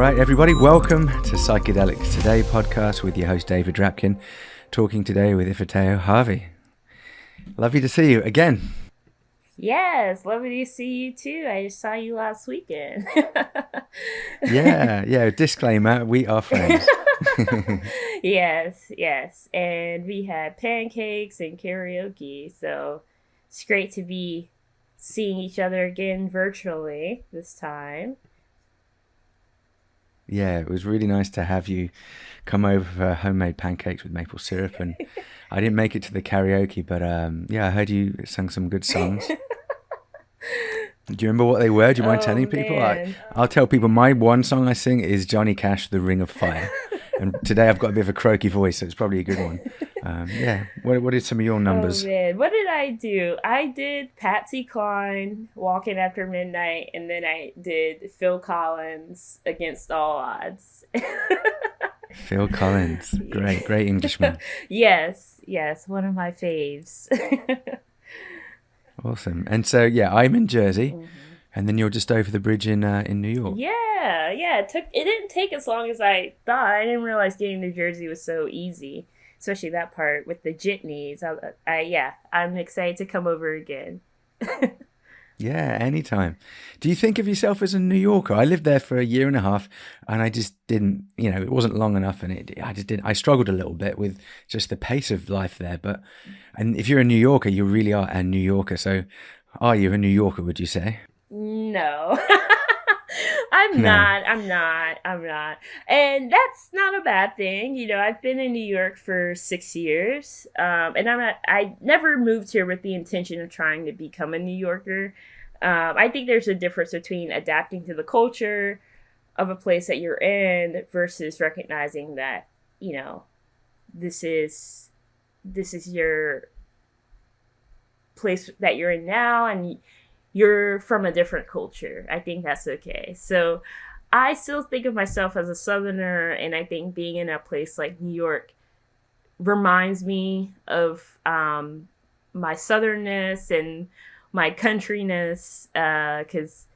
right, everybody, welcome to Psychedelics Today podcast with your host David Drapkin, talking today with Ifetayo, Harvey. Lovely to see you again. Yes, lovely to see you too. I just saw you last weekend. Yeah, disclaimer, we are friends. Yes. And we had pancakes and karaoke, so it's great to be seeing each other again virtually this time. Yeah, it was really nice to have you come over for homemade pancakes with maple syrup, and I didn't make it to the karaoke, but I heard you sang some good songs. Do you remember what they were? Do you mind telling people? I'll tell people my one song I sing is Johnny Cash, The Ring of Fire. And today I've got a bit of a croaky voice, so it's probably a good one. What are some of your numbers? Oh man, what did I do? I did Patsy Cline, Walking After Midnight, and then I did Phil Collins, Against All Odds. Phil Collins, great Englishman. Yes, one of my faves. Awesome. And so, I'm in Jersey, and then you're just over the bridge in New York. Yeah. It didn't take as long as I thought. I didn't realize getting to Jersey was so easy, especially that part with the jitneys. I'm excited to come over again. Yeah, anytime. Do you think of yourself as a New Yorker? I lived there for a year and a half, and I just didn't, it wasn't long enough, and I struggled a little bit with just the pace of life there. And if you're a New Yorker, you really are a New Yorker. So are you a New Yorker, would you say? No. I'm not. And that's not a bad thing. I've been in New York for 6 years. And I never moved here with the intention of trying to become a New Yorker. I think there's a difference between adapting to the culture of a place that you're in versus recognizing that, this is your place that you're in now, and you're from a different culture. I think that's okay. So I still think of myself as a Southerner, and I think being in a place like New York reminds me of my Southernness and my countryness, because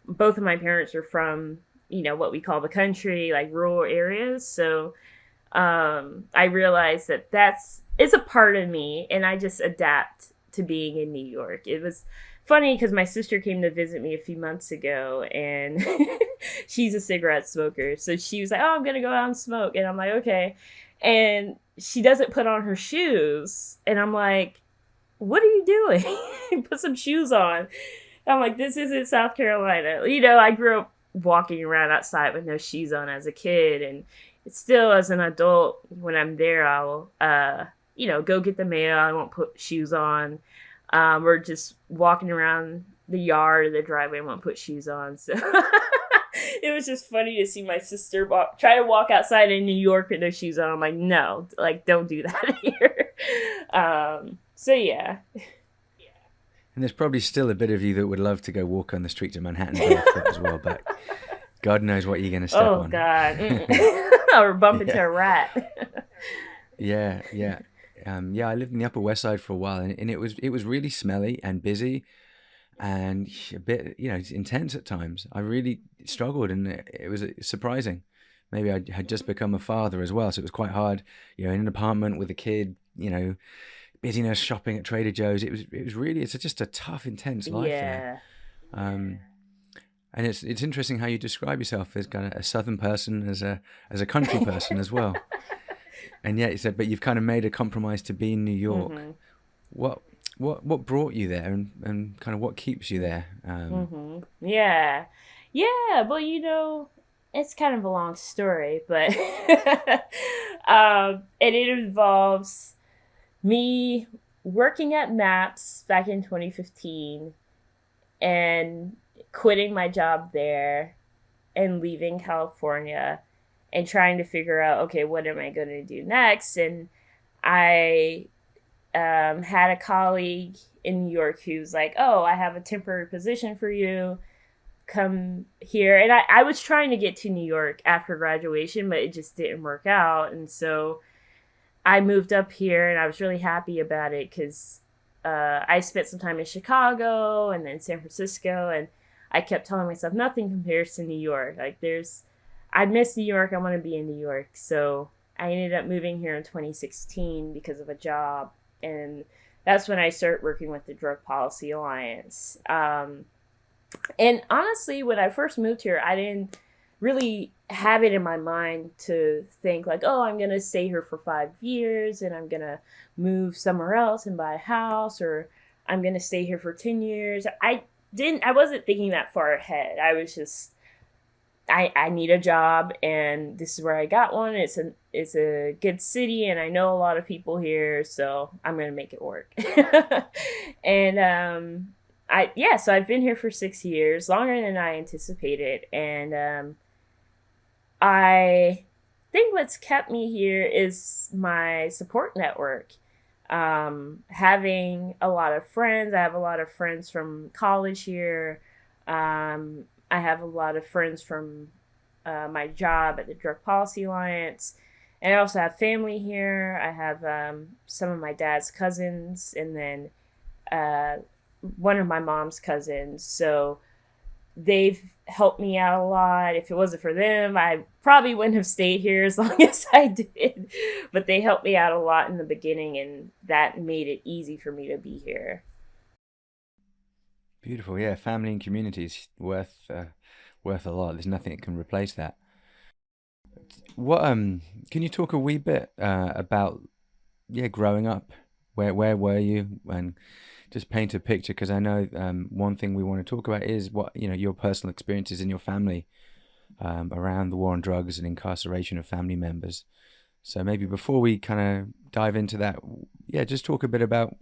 both of my parents are from, what we call the country, like rural areas. So I realized that it's a part of me, and I just adapt to being in New York. It was funny because my sister came to visit me a few months ago, and she's a cigarette smoker. So she was like, "Oh, I'm going to go out and smoke." And I'm like, "Okay." And she doesn't put on her shoes. And I'm like, "What are you doing? Put some shoes on." And I'm like, "This isn't South Carolina." I grew up walking around outside with no shoes on as a kid. And still as an adult, when I'm there, I'll, go get the mail. I won't put shoes on. Or just walking around the yard or the driveway, I won't put shoes on. So it was just funny to see my sister try to walk outside in New York with no shoes on. I'm like, no, don't do that here. So yeah. And there's probably still a bit of you that would love to go walk on the streets of Manhattan barefoot as well, but God knows what you're going to step on. Oh, God. Or bump into a rat. Yeah. I lived in the Upper West Side for a while, and it was really smelly and busy, and a bit, it's intense at times. I really struggled, and it was surprising. Maybe I had just become a father as well, so it was quite hard, in an apartment with a kid, busyness, shopping at Trader Joe's. It's just a tough, intense life there. And it's interesting how you describe yourself as kind of a Southern person, as a country person as well. And yet, you said, but you've kind of made a compromise to be in New York. What brought you there, and kind of what keeps you there? Yeah. Well, it's kind of a long story, but and it involves me working at MAPS back in 2015 and quitting my job there and leaving California and trying to figure out, okay, what am I going to do next? And I had a colleague in New York who's like, "Oh, I have a temporary position for you. Come here." And I was trying to get to New York after graduation, but it just didn't work out. And so I moved up here, and I was really happy about it because I spent some time in Chicago and then San Francisco, and I kept telling myself nothing compares to New York. I miss New York. I want to be in New York. So I ended up moving here in 2016 because of a job. And that's when I started working with the Drug Policy Alliance. And honestly, when I first moved here, I didn't really have it in my mind to think like, oh, I'm going to stay here for 5 years and I'm going to move somewhere else and buy a house, or I'm going to stay here for 10 years. I wasn't thinking that far ahead. I was just, I need a job and this is where I got one. It's a good city and I know a lot of people here, so I'm going to make it work. And, so I've been here for 6 years, longer than I anticipated. And, I think what's kept me here is my support network. Having a lot of friends. I have a lot of friends from college here. I have a lot of friends from my job at the Drug Policy Alliance. And I also have family here. I have some of my dad's cousins and then one of my mom's cousins. So they've helped me out a lot. If it wasn't for them, I probably wouldn't have stayed here as long as I did. But they helped me out a lot in the beginning, and that made it easy for me to be here. Beautiful. Yeah, family and community is worth a lot. There's nothing that can replace that. What can you talk a wee bit about growing up? Where were you, and just paint a picture, because I know one thing we want to talk about is what your personal experiences in your family around the war on drugs and incarceration of family members. So maybe before we kind of dive into that, just talk a bit about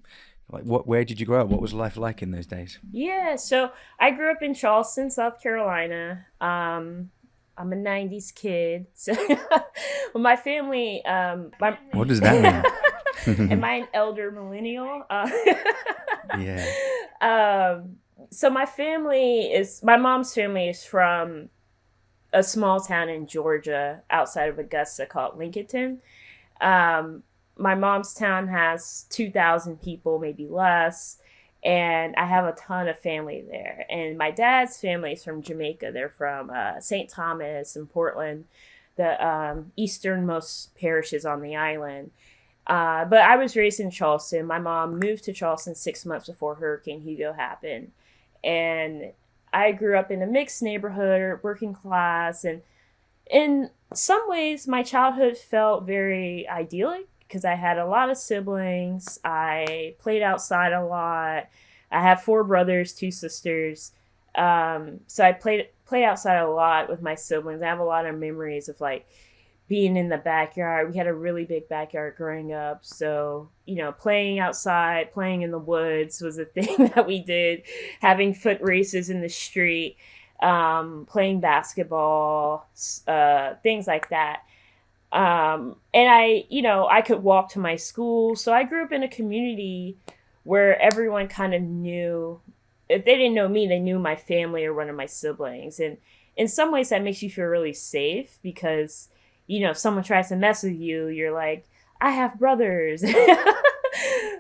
like where did you grow up? What was life like in those days? Yeah, so I grew up in Charleston, South Carolina. I'm a 90s kid. So well, my family, What does that mean? am I an elder millennial? Yeah. So my mom's family is from a small town in Georgia outside of Augusta called Lincolnton. My mom's town has 2,000 people, maybe less. And I have a ton of family there. And my dad's family is from Jamaica. They're from St. Thomas and Portland, the easternmost parishes on the island. But I was raised in Charleston. My mom moved to Charleston 6 months before Hurricane Hugo happened. And I grew up in a mixed neighborhood, working class. And in some ways, my childhood felt very idyllic because I had a lot of siblings. I played outside a lot. I have 4 brothers, 2 sisters. So I played outside a lot with my siblings. I have a lot of memories of like being in the backyard. We had a really big backyard growing up. So, playing outside, playing in the woods was a thing that we did. Having foot races in the street, playing basketball, things like that. And I could walk to my school. So I grew up in a community where everyone kind of knew, if they didn't know me, they knew my family or one of my siblings. And in some ways that makes you feel really safe because, if someone tries to mess with you, you're like, I have brothers.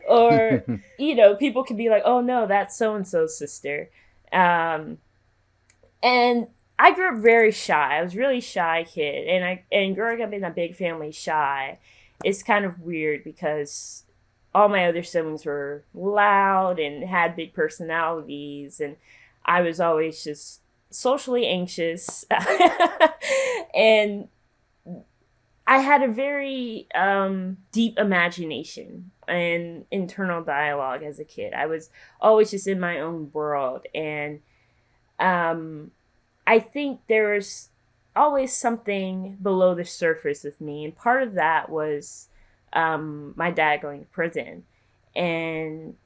Or, people can be like, oh no, that's so-and-so's sister. And I grew up very shy. I was a really shy kid. And growing up in a big family shy is kind of weird because all my other siblings were loud and had big personalities. And I was always just socially anxious. And I had a very deep imagination and internal dialogue as a kid. I was always just in my own world. And I think there was always something below the surface with me. And part of that was my dad going to prison. And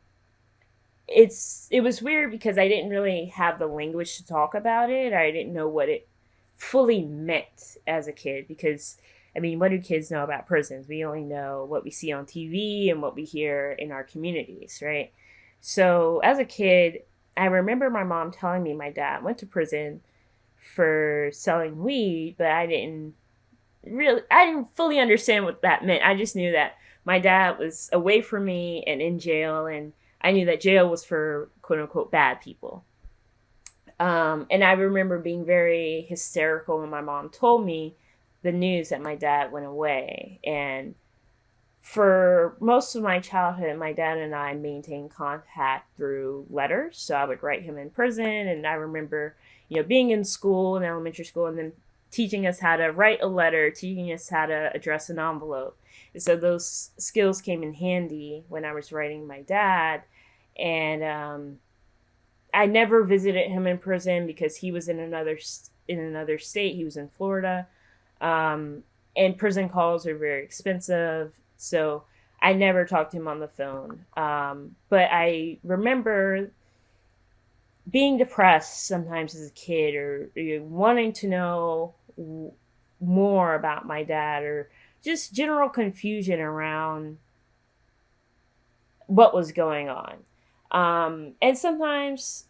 it was weird because I didn't really have the language to talk about it. I didn't know what it fully meant as a kid because, what do kids know about prisons? We only know what we see on TV and what we hear in our communities, right? So as a kid, I remember my mom telling me my dad went to prison for selling weed, but I didn't fully understand what that meant. I just knew that my dad was away from me and in jail, and I knew that jail was for quote unquote bad people. And I remember being very hysterical when my mom told me the news that my dad went away. And for most of my childhood, my dad and I maintained contact through letters. So I would write him in prison. And I remember, being in school, in elementary school, and then teaching us how to write a letter, teaching us how to address an envelope. And so those skills came in handy when I was writing my dad. And I never visited him in prison because he was in another state. He was in Florida, and prison calls are very expensive. So I never talked to him on the phone. But I remember being depressed sometimes as a kid, or wanting to know more about my dad, or just general confusion around what was going on. And sometimes,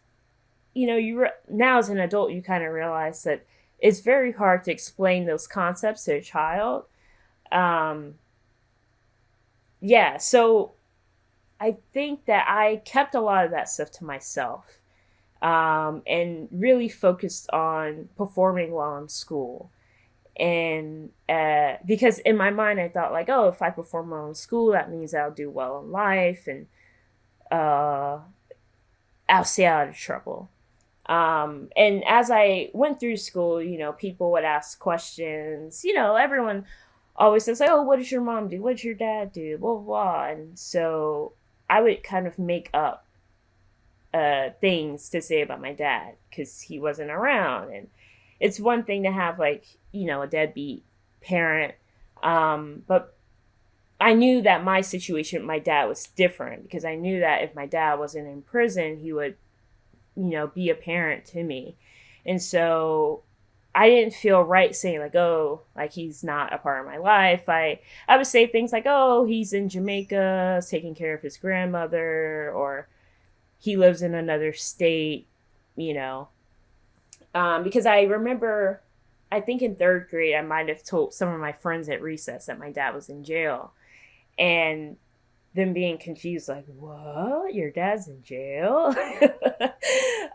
now as an adult, you kind of realize that it's very hard to explain those concepts to a child. So I think that I kept a lot of that stuff to myself, and really focused on performing well in school. And because in my mind, I thought like, oh, if I perform well in school, that means I'll do well in life, and I'll stay out of trouble. And as I went through school, people would ask questions. Everyone always says, like, oh, what does your mom do? What does your dad do? Blah, blah, blah. And so I would kind of make up things to say about my dad because he wasn't around. And it's one thing to have, like, a deadbeat parent. But I knew that my situation with my dad was different, because I knew that if my dad wasn't in prison, he would, be a parent to me. And so I didn't feel right saying like, oh, like he's not a part of my life. I would say things like, oh, he's in Jamaica taking care of his grandmother, or he lives in another state, because I remember, I think in third grade, I might have told some of my friends at recess that my dad was in jail, and them being confused, like, what? Your dad's in jail?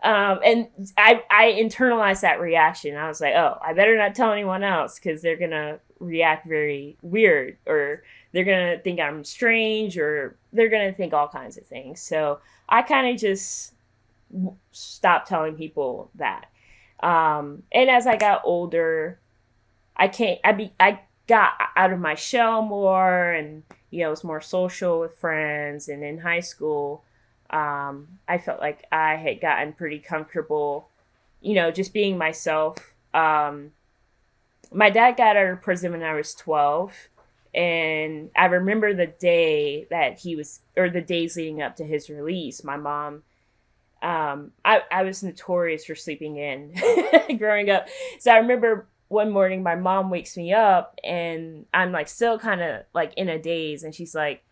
And I internalized that reaction. I was like, oh, I better not tell anyone else, because they're going to react very weird, or they're going to think I'm strange, or they're going to think all kinds of things. So I kind of just stopped telling people that. And as I got older, I got out of my shell more, and was more social with friends. And in high school, I felt like I had gotten pretty comfortable, just being myself. My dad got out of prison when I was 12, and I remember the day that the days leading up to his release. My mom, I was notorious for sleeping in growing up. So I remember one morning my mom wakes me up, and I'm like still kind of like in a daze, and she's like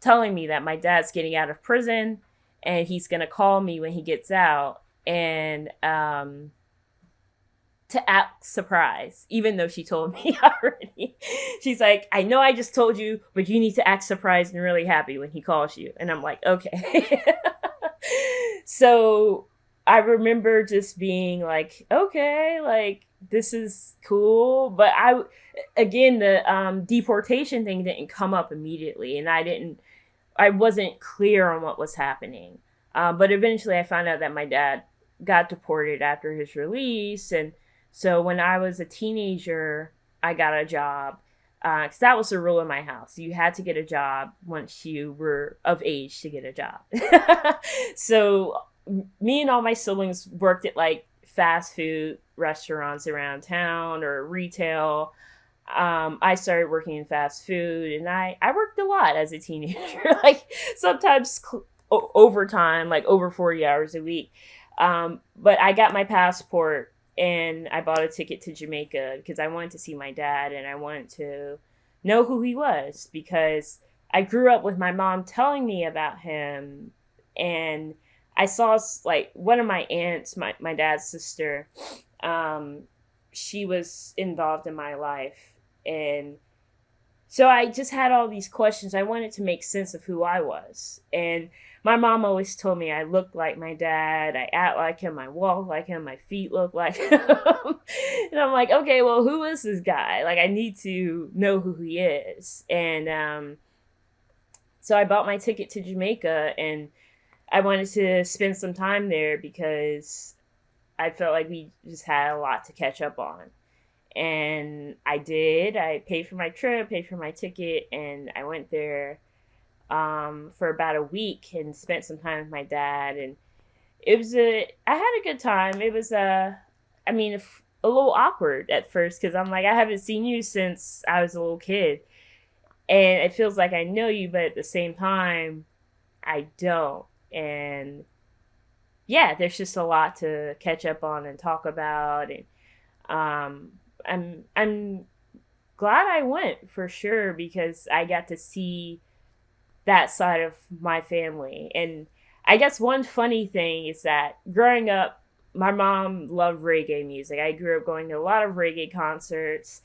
telling me that my dad's getting out of prison, and he's gonna call me when he gets out, and to act surprised, even though she told me already. She's like, I know I just told you, but you need to act surprised and really happy when he calls you. And I'm like, okay. So I remember just being like, okay, like, this is cool. But the deportation thing didn't come up immediately, and I wasn't clear on what was happening. But eventually I found out that my dad got deported after his release. And so when I was a teenager, I got a job, because that was the rule in my house. You had to get a job once you were of age to get a job. So me and all my siblings worked at like fast food restaurants around town, or retail. I started working in fast food, and I worked a lot as a teenager, like sometimes overtime, like over 40 hours a week. But I got my passport, and I bought a ticket to Jamaica because I wanted to see my dad, and I wanted to know who he was, because I grew up with my mom telling me about him. And I saw like one of my aunts, my dad's sister, she was involved in my life. And so I just had all these questions. I wanted to make sense of who I was. And my mom always told me I looked like my dad, I act like him, I walk like him, my feet look like him. And I'm like, okay, well, who is this guy? Like, I need to know who he is. And so I bought my ticket to Jamaica, and I wanted to spend some time there because I felt like we just had a lot to catch up on. And I did. I paid for my trip, paid for my ticket, and I went there for about a week and spent some time with my dad. And I had a good time. It was I mean, a little awkward at first because I'm like, I haven't seen you since I was a little kid, and it feels like I know you, but at the same time, I don't. And yeah, there's just a lot to catch up on and talk about. And I'm glad I went for sure because I got to see that side of my family. And I guess one funny thing is that growing up, my mom loved reggae music. I grew up going to a lot of reggae concerts,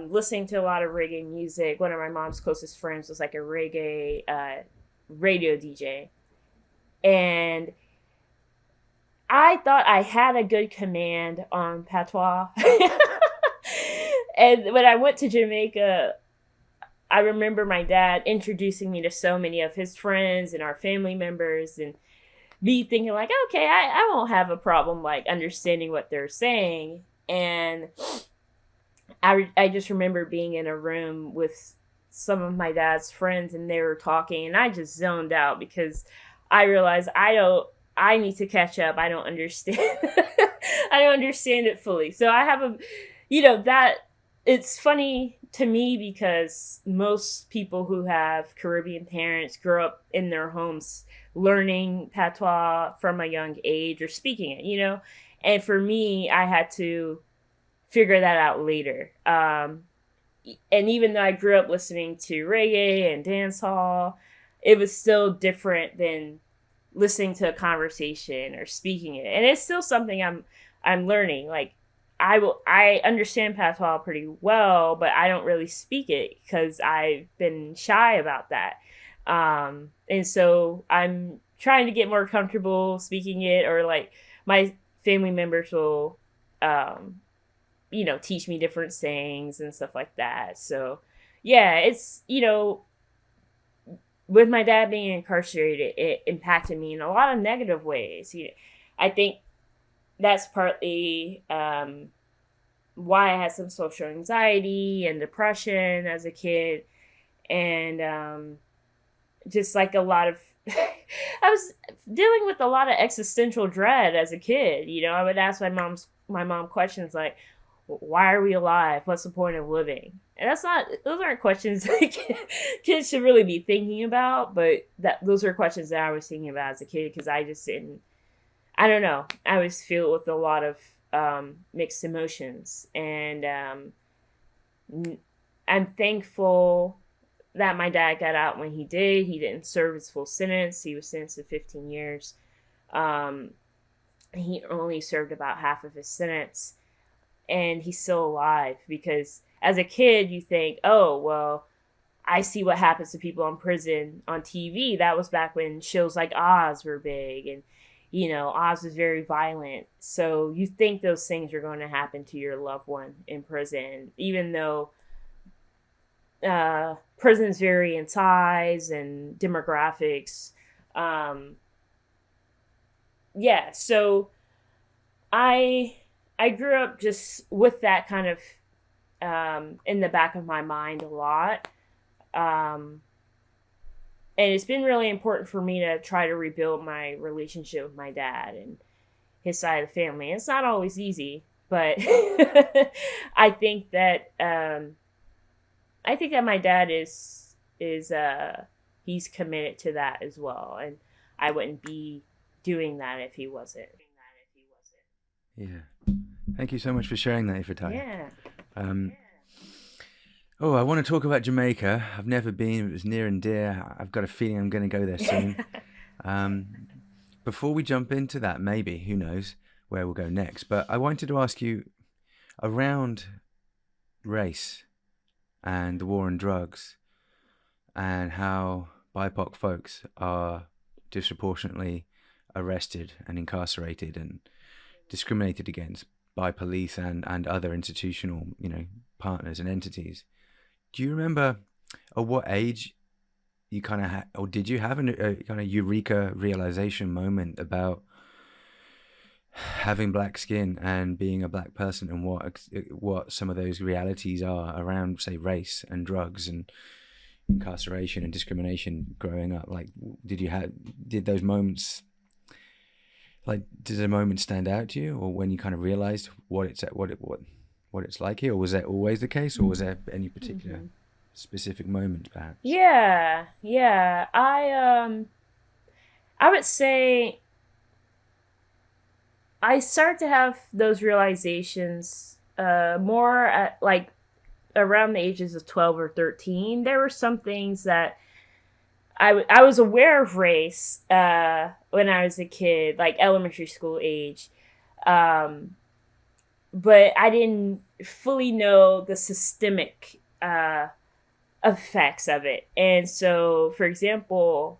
listening to a lot of reggae music. One of my mom's closest friends was like a reggae radio DJ. And I thought I had a good command on patois. And when I went to Jamaica, I remember my dad introducing me to so many of his friends and our family members, and me thinking like, okay, I won't have a problem like understanding what they're saying. And I just remember being in a room with some of my dad's friends, and they were talking, and I just zoned out because I realized I need to catch up. I don't understand. I don't understand it fully. So I have that it's funny to me because most people who have Caribbean parents grow up in their homes learning patois from a young age or speaking it. And for me, I had to figure that out later. And even though I grew up listening to reggae and dancehall, it was still different than listening to a conversation or speaking it. And it's still something I'm learning. Like I understand patois pretty well, but I don't really speak it because I've been shy about that. And so I'm trying to get more comfortable speaking it, or like my family members will, teach me different sayings and stuff like that. So yeah, it's, with my dad being incarcerated, it impacted me in a lot of negative ways. I think that's partly why I had some social anxiety and depression as a kid. And just like a lot of, I was dealing with a lot of existential dread as a kid. I would ask my mom questions like, why are we alive? What's the point of living? And those aren't questions that kids should really be thinking about, but those are questions that I was thinking about as a kid because I just didn't, I don't know. I was filled with a lot of mixed emotions. And I'm thankful that my dad got out when he did. He didn't serve his full sentence. He was sentenced to 15 years. He only served about half of his sentence. And he's still alive because as a kid, you think, oh, well, I see what happens to people in prison on TV. That was back when shows like Oz were big, and, Oz was very violent. So you think those things are going to happen to your loved one in prison, even though prisons vary in size and demographics. So I grew up just with that kind of in the back of my mind a lot. And it's been really important for me to try to rebuild my relationship with my dad and his side of the family. It's not always easy, but I think that my dad is he's committed to that as well, and I wouldn't be doing that if he wasn't. Yeah. Thank you so much for sharing that, Ifetayo. Yeah. I want to talk about Jamaica. I've never been. It was near and dear. I've got a feeling I'm going to go there soon. Before we jump into that, maybe, who knows where we'll go next. But I wanted to ask you around race and the war on drugs and how BIPOC folks are disproportionately arrested and incarcerated and discriminated against by police and other institutional, partners and entities. Do you remember at what age you kind of had, or did you have a kind of eureka realization moment about having black skin and being a black person, and what some of those realities are around, say, race and drugs and incarceration and discrimination growing up? Like, did those moments, like, did a moment stand out to you, or when you kind of realized what it's like here, or was that always the case, or was there any particular specific moment, perhaps? Yeah, yeah. I would say I started to have those realizations more at like around the ages of 12 or 13. There were some things that I was aware of race when I was a kid, like elementary school age. But I didn't fully know the systemic effects of it. And so, for example,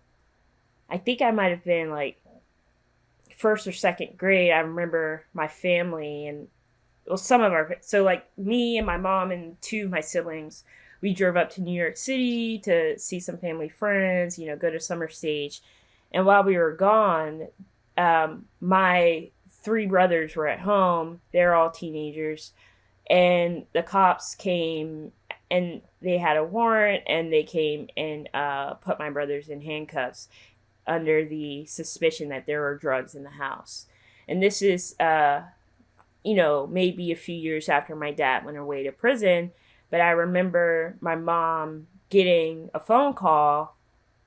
I think I might have been like first or second grade. I remember my family and so like me and my mom and two of my siblings, we drove up to New York City to see some family friends, go to Summer Stage. And while we were gone, my three brothers were at home. They're all teenagers. And the cops came and they had a warrant, and they came and put my brothers in handcuffs under the suspicion that there were drugs in the house. And this is, maybe a few years after my dad went away to prison. But I remember my mom getting a phone call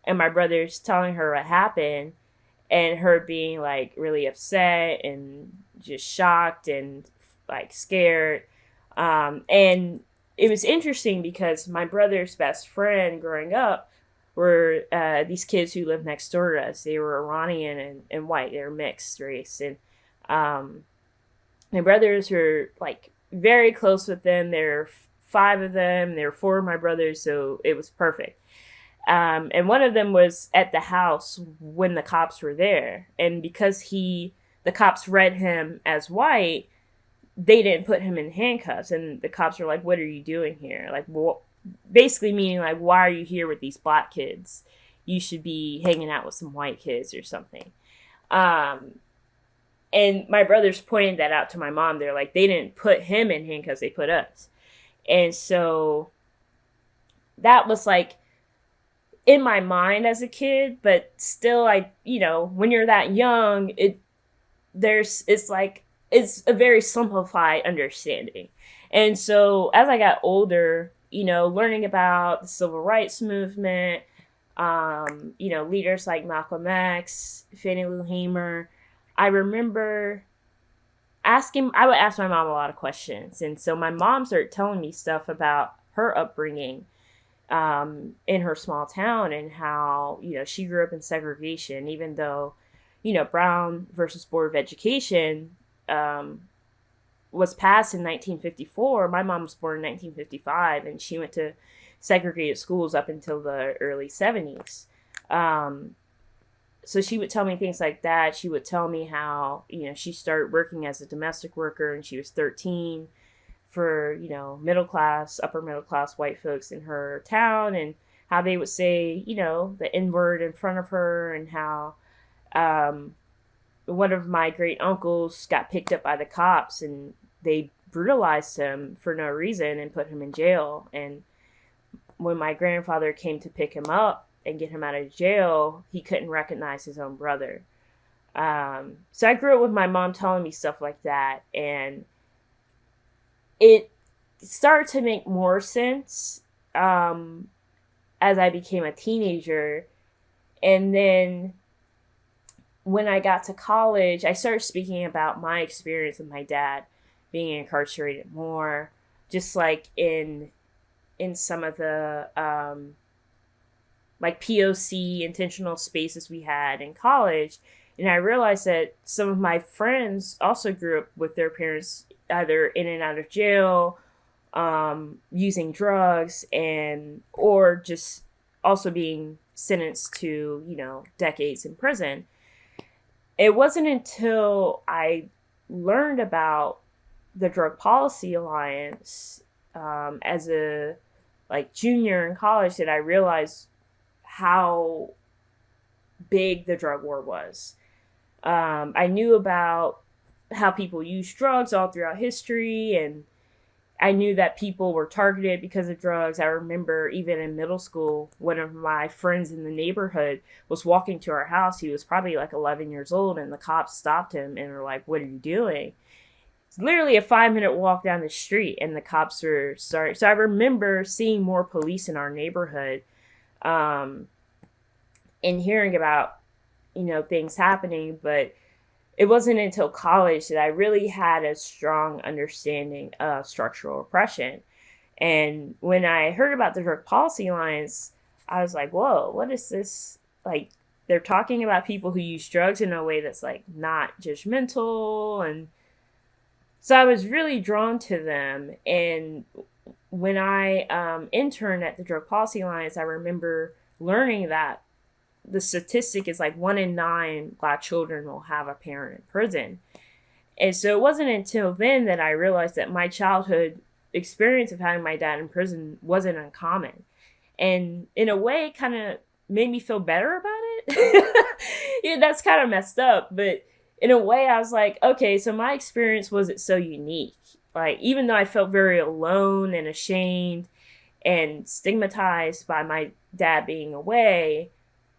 and my brothers telling her what happened, and her being like really upset and just shocked and like scared. And it was interesting because my brother's best friend growing up were these kids who lived next door to us. They were Iranian and white. They were mixed race. And my brothers were like very close with them. There were 5 of them. There were 4 of my brothers, so it was perfect. And one of them was at the house when the cops were there. And because the cops read him as white, they didn't put him in handcuffs. And the cops were like, "What are you doing here?" Like, well, basically meaning like, "Why are you here with these black kids? You should be hanging out with some white kids or something." And my brothers pointed that out to my mom. They're like, they didn't put him in handcuffs, they put us. And so that was like in my mind as a kid, but still, when you're that young, it's a very simplified understanding. And so as I got older, learning about the civil rights movement, leaders like Malcolm X, Fannie Lou Hamer, I remember I would ask my mom a lot of questions. And so my mom started telling me stuff about her upbringing in her small town, and how, she grew up in segregation, even though, Brown versus Board of Education was passed in 1954. My mom was born in 1955, and she went to segregated schools up until the early 70s. So she would tell me things like that. She would tell me how, she started working as a domestic worker and she was 13 for, upper middle class white folks in her town, and how they would say, the N-word in front of her, and how one of my great uncles got picked up by the cops and they brutalized him for no reason and put him in jail. And when my grandfather came to pick him up and get him out of jail, he couldn't recognize his own brother. So I grew up with my mom telling me stuff like that, and it started to make more sense as I became a teenager. And then when I got to college, I started speaking about my experience with my dad being incarcerated more, just like in some of the like POC intentional spaces we had in college. And I realized that some of my friends also grew up with their parents either in and out of jail, using drugs, or just also being sentenced to, decades in prison. It wasn't until I learned about the Drug Policy Alliance as a junior in college that I realized how big the drug war was. I knew about how people use drugs all throughout history, and I knew that people were targeted because of drugs. I remember even in middle school, one of my friends in the neighborhood was walking to our house. He was probably 11 years old, and the cops stopped him and were like, "What are you doing?" It's literally a 5-minute walk down the street, and the cops were sorry. So I remember seeing more police in our neighborhood, and hearing about, things happening, but it wasn't until college that I really had a strong understanding of structural repression. And when I heard about the Drug Policy Alliance, I was like, whoa, what is this? They're talking about people who use drugs in a way that's not judgmental. And so I was really drawn to them. And when I interned at the Drug Policy Alliance, I remember learning that the statistic is 1 in 9 Black children will have a parent in prison. And so it wasn't until then that I realized that my childhood experience of having my dad in prison wasn't uncommon. And in a way, it kind of made me feel better about it. Yeah, that's kind of messed up. But in a way, I was like, okay, so my experience wasn't so unique. Even though I felt very alone and ashamed and stigmatized by my dad being away,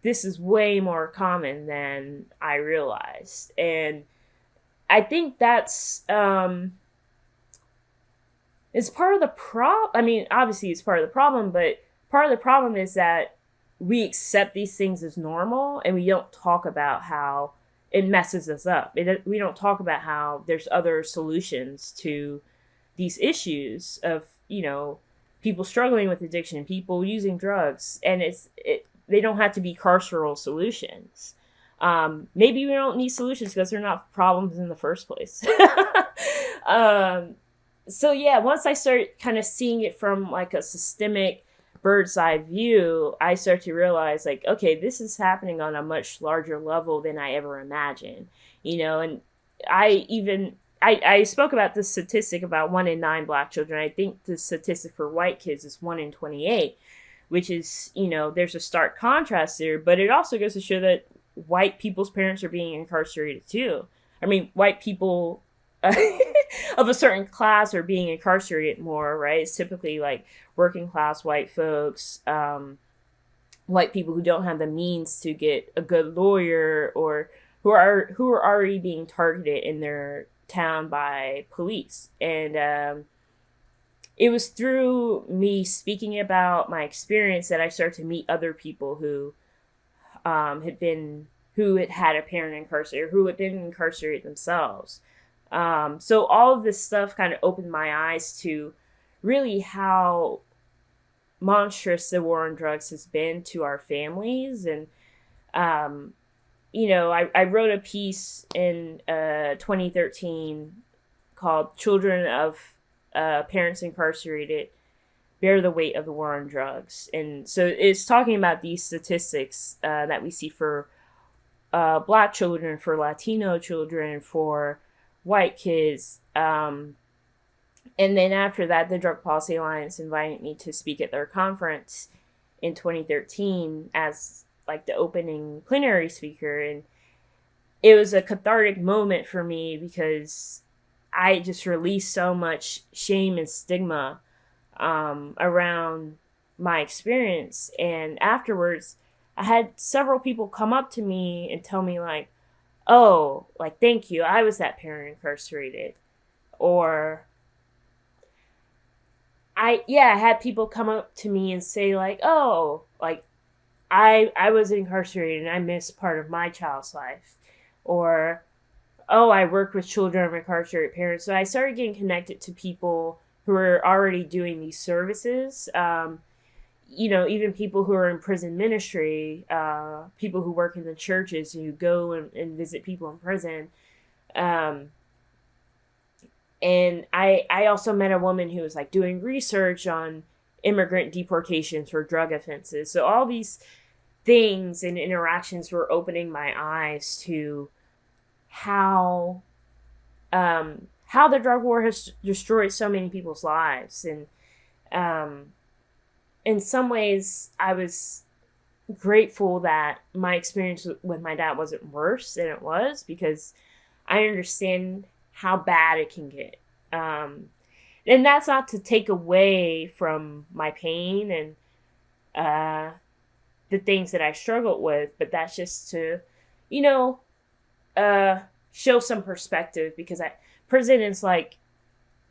this is way more common than I realized. And I think that's, it's part of the problem. I mean, obviously it's part of the problem, but part of the problem is that we accept these things as normal, and we don't talk about how it messes us up. We don't talk about how there's other solutions to these issues of, people struggling with addiction, people using drugs, and they don't have to be carceral solutions. Maybe we don't need solutions because they're not problems in the first place. So yeah, once I started kind of seeing it from a systemic bird's eye view, I start to realize okay, this is happening on a much larger level than I ever imagined, and I spoke about the statistic about 1 in 9 Black children. I think the statistic for white kids is 1 in 28, which is, there's a stark contrast there, but it also goes to show that white people's parents are being incarcerated too. I mean, white people of a certain class are being incarcerated more, right? It's typically working class white folks, white people who don't have the means to get a good lawyer, or who are already being targeted in their town by police. And it was through me speaking about my experience that I started to meet other people who had had a parent incarcerated, who had been incarcerated themselves. So all of this stuff kind of opened my eyes to really how monstrous the war on drugs has been to our families. And, I wrote a piece in 2013 called "Children of Parents Incarcerated Bear the Weight of the War on Drugs." And so it's talking about these statistics that we see for Black children, for Latino children, for white kids. And then after that, the Drug Policy Alliance invited me to speak at their conference in 2013 as the opening plenary speaker. And it was a cathartic moment for me because I just released so much shame and stigma around my experience. And afterwards, I had several people come up to me and tell me oh, thank you, I was that parent incarcerated. Or I had people come up to me and say oh, I was incarcerated and I missed part of my child's life. Or, oh, I work with children of incarcerated parents. So I started getting connected to people who are already doing these services. Even people who are in prison ministry, people who work in the churches, who go and visit people in prison. And I also met a woman who was doing research on immigrant deportations for drug offenses. So all these things and interactions were opening my eyes to how how the drug war has destroyed so many people's lives. And in some ways, I was grateful that my experience with my dad wasn't worse than it was, because I understand how bad it can get. And that's not to take away from my pain and the things that I struggled with, but that's just to, you know, show some perspective, because prison is like,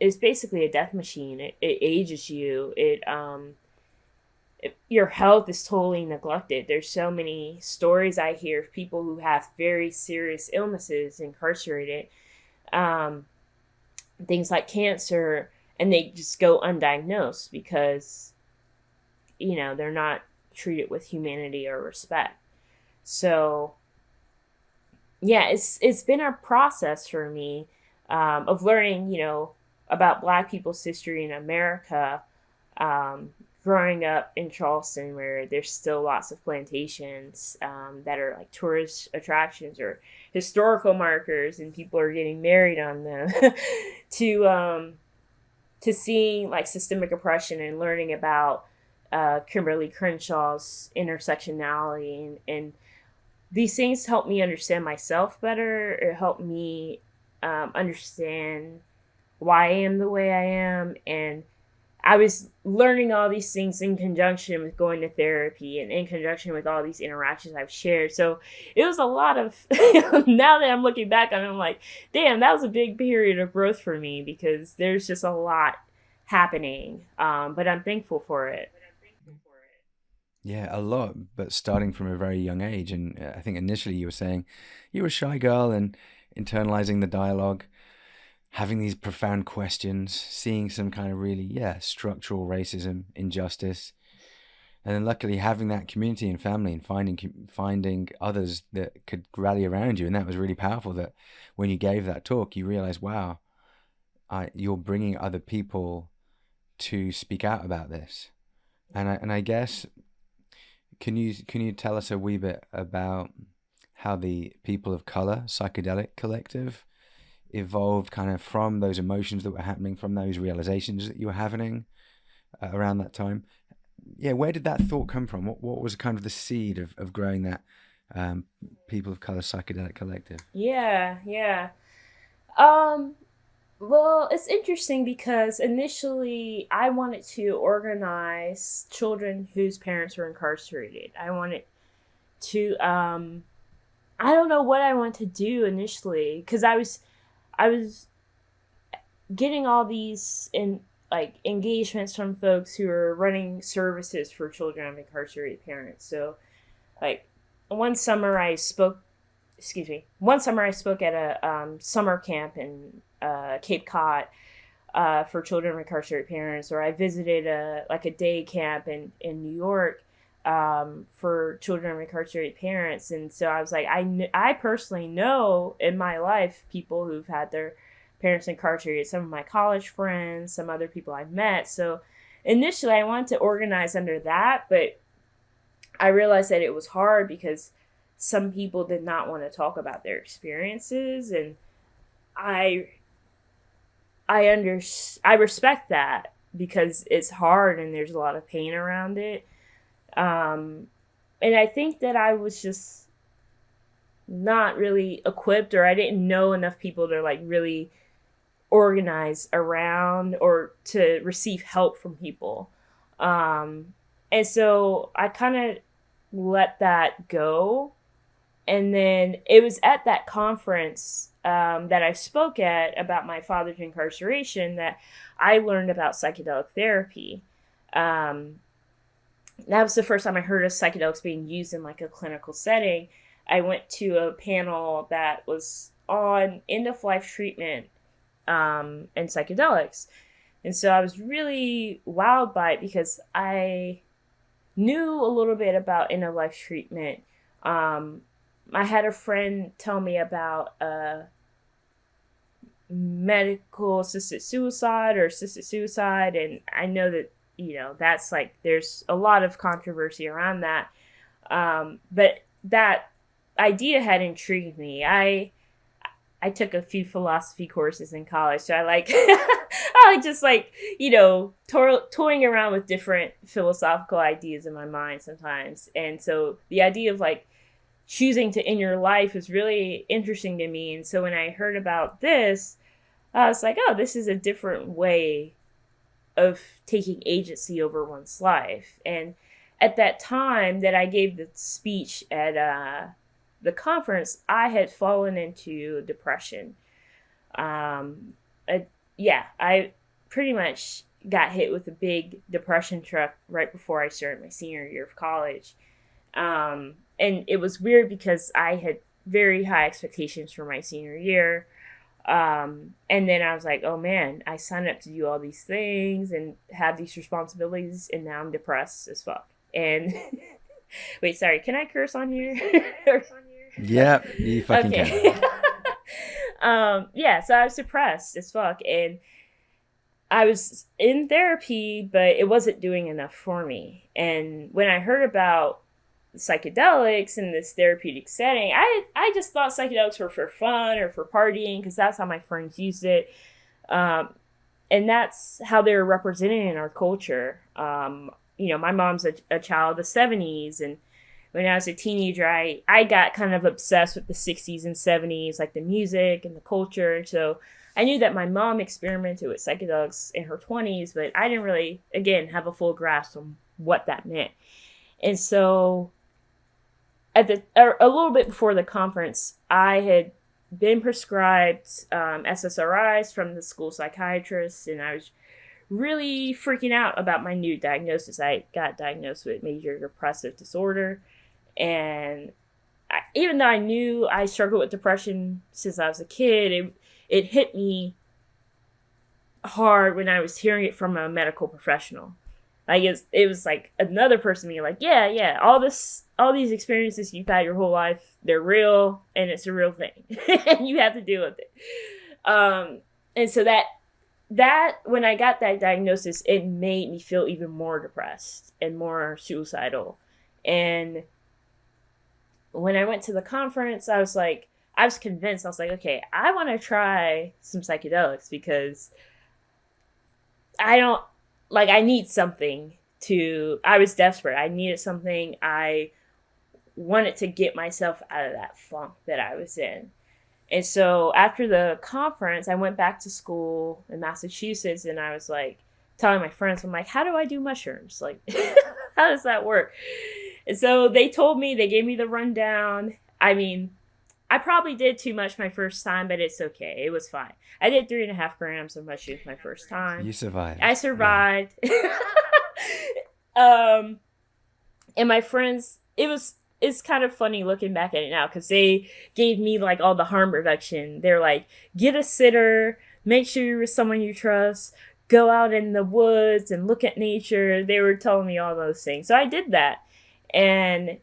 it's basically a death machine. It ages you. Your health is totally neglected. There's so many stories I hear of people who have very serious illnesses incarcerated, things like cancer, and they just go undiagnosed because, they're not treated with humanity or respect. So yeah, it's been a process for me, of learning, about Black people's history in America, growing up in Charleston, where there's still lots of plantations, that are like tourist attractions or historical markers, and people are getting married on them, to seeing like systemic oppression and learning about Kimberly Crenshaw's intersectionality, and these things help me understand myself better. It helped me understand why I am the way I am. And I was learning all these things in conjunction with going to therapy and in conjunction with all these interactions I've shared. So it was a lot of, now that I'm looking back on it, I'm like, damn, that was a big period of growth for me, because there's just a lot happening. But I'm thankful for it. Yeah, a lot, but starting from a very young age. And I think initially you were saying you were a shy girl and internalizing the dialogue, having these profound questions, seeing some kind of really, yeah, structural racism, injustice. And then luckily having that community and family and finding others that could rally around you. And that was really powerful, that when you gave that talk, you realized, wow, you're bringing other people to speak out about this. And I guess, can you tell us a wee bit about how the People of Color Psychedelic Collective evolved kind of from those emotions that were happening, from those realizations that you were having around that time? Yeah, where did that thought come from? What was kind of the seed of growing that um, People of Color Psychedelic Collective? Yeah, yeah. Um, well, it's interesting because initially I wanted to organize children whose parents were incarcerated. I wanted to, I don't know what I wanted to do initially, because I was getting all these engagements from folks who are running services for children of incarcerated parents. So like one summer I spoke one summer I spoke at a summer camp in Cape Cod, for children of incarcerated parents, or I visited a day camp in New York, for children of incarcerated parents. And so I was like, I personally know in my life people who've had their parents incarcerated, some of my college friends, some other people I've met. So initially I wanted to organize under that, but I realized that it was hard because some people did not want to talk about their experiences, and I I respect that, because it's hard and there's a lot of pain around it. Um, and I think that I was just not really equipped, or I didn't know enough people to like really organize around or to receive help from people. Um, and so I kind of let that go. And then it was at that conference, that I spoke at about my father's incarceration, that I learned about psychedelic therapy. Um, that was the first time I heard of psychedelics being used in like a clinical setting. I went to a panel that was on end of life treatment, and psychedelics. And so I was really wowed by it, because I knew a little bit about end of life treatment. Um, I had a friend tell me about medical assisted suicide or assisted suicide, and I know that that's like there's a lot of controversy around that. But that idea had intrigued me. I took a few philosophy courses in college, so I like I like just like, toying around with different philosophical ideas in my mind sometimes. And so the idea of like choosing to end your life is really interesting to me. And so when I heard about this, I was like, oh, this is a different way of taking agency over one's life. And at that time that I gave the speech at the conference, I had fallen into depression. I pretty much got hit with a big depression truck right before I started my senior year of college. And it was weird because I had very high expectations for my senior year. And then I was like, oh man, I signed up to do all these things and have these responsibilities, and now I'm depressed as fuck. And wait, sorry, can I curse on here? Yeah, you fucking can. So I was depressed as fuck, and I was in therapy, but it wasn't doing enough for me. And when I heard about psychedelics in this therapeutic setting, I just thought psychedelics were for fun or for partying, because that's how my friends used it. And that's how they were represented in our culture. My mom's a child of the 70s, and when I was a teenager, I got kind of obsessed with the 60s and 70s, like the music and the culture. So I knew that my mom experimented with psychedelics in her 20s, but I didn't really, again, have a full grasp on what that meant. And so a little bit before the conference, I had been prescribed SSRIs from the school psychiatrist, and I was really freaking out about my new diagnosis. I got diagnosed with major depressive disorder, and even though I knew I struggled with depression since I was a kid, it hit me hard when I was hearing it from a medical professional. Like it was like another person being like, yeah, all these experiences you've had your whole life, they're real, and it's a real thing, and you have to deal with it. And so that when I got that diagnosis, it made me feel even more depressed and more suicidal. And when I went to the conference, I was convinced. I was like, okay, I want to try some psychedelics, because I need something I was desperate. I needed something. I wanted to get myself out of that funk that I was in. And so after the conference, I went back to school in Massachusetts, and I was like telling my friends, I'm like, how do I do mushrooms? Like, how does that work? And so they gave me the rundown. I mean, I probably did too much my first time, but it's okay. It was fine. I did 3.5 grams of mushrooms my first time. You survived. I survived. Yeah. And my friends, it's kind of funny looking back at it now, because they gave me like all the harm reduction. They're like, get a sitter, make sure you're with someone you trust, go out in the woods and look at nature. They were telling me all those things. So I did that. And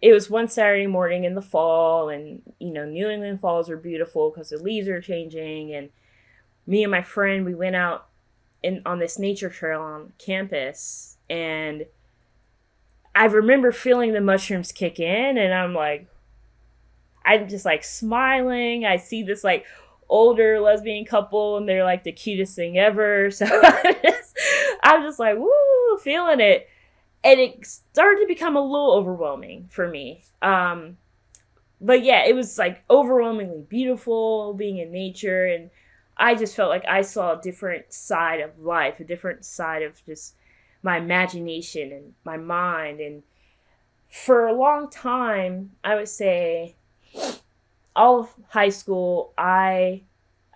it was one Saturday morning in the fall, and, New England falls are beautiful because the leaves are changing. And me and my friend, we went out on this nature trail on campus, and I remember feeling the mushrooms kick in, and I'm just like smiling. I see this like older lesbian couple, and they're like the cutest thing ever. So I'm just like, woo, feeling it. And it started to become a little overwhelming for me. But yeah, it was like overwhelmingly beautiful being in nature. And I just felt like I saw a different side of life, a different side of just my imagination and my mind. And for a long time, I would say all of high school, I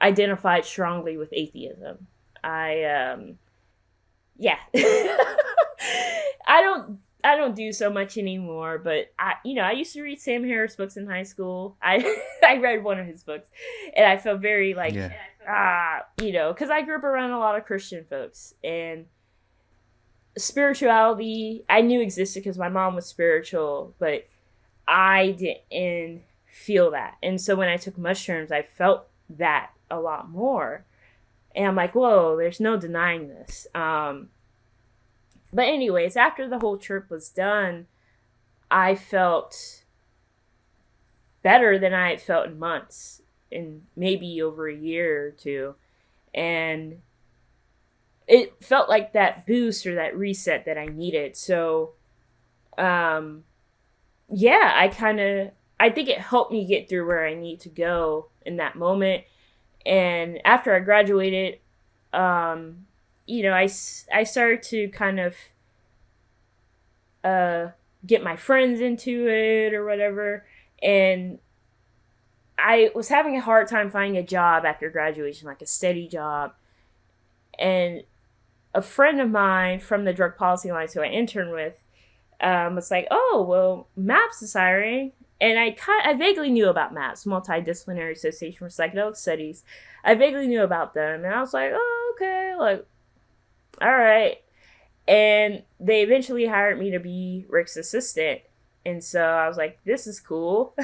identified strongly with atheism. I don't do so much anymore, but I used to read Sam Harris books in high school. I read one of his books, and I felt very like, because I grew up around a lot of Christian folks, and spirituality I knew existed because my mom was spiritual, but I didn't feel that. And so when I took mushrooms, I felt that a lot more. And I'm like, whoa, there's no denying this. But anyways, after the whole trip was done, I felt better than I had felt in months, and maybe over a year or two. And it felt like that boost or that reset that I needed. So, yeah, I think it helped me get through where I need to go in that moment. And after I graduated, I started to kind of get my friends into it or whatever. And I was having a hard time finding a job after graduation, like a steady job. And a friend of mine from the drug policy alliance who I interned with was like, "Oh, well, MAPS is hiring." And I vaguely knew about MAPS, Multidisciplinary Association for Psychedelic Studies. I vaguely knew about them, and I was like, "Oh, okay, like, all right." And they eventually hired me to be Rick's assistant, and so I was like, "This is cool."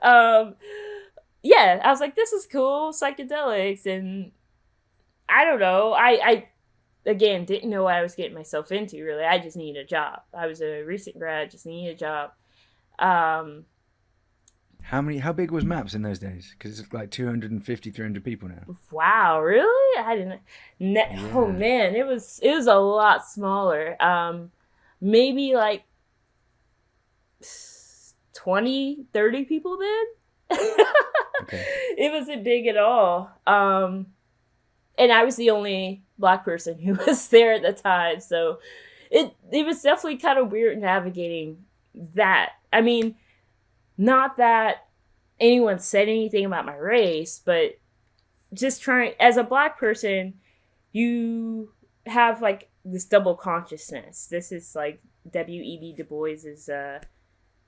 um, yeah, I was like, "This is cool, psychedelics," and I don't know. I again didn't know what I was getting myself into. Really, I just needed a job. I was a recent grad, just needed a job. Um, How big was MAPS in those days? Because it's like 250, 300 people now. wow, really? I didn't. Oh Yeah. man, it was a lot smaller. Maybe like 20, 30 people then. Okay. It wasn't big at all. And I was the only Black person who was there at the time, so it was definitely kind of weird navigating that. I mean, not that anyone said anything about my race, but just trying, as a Black person, you have like this double consciousness. This is like W.E.B. Du Bois's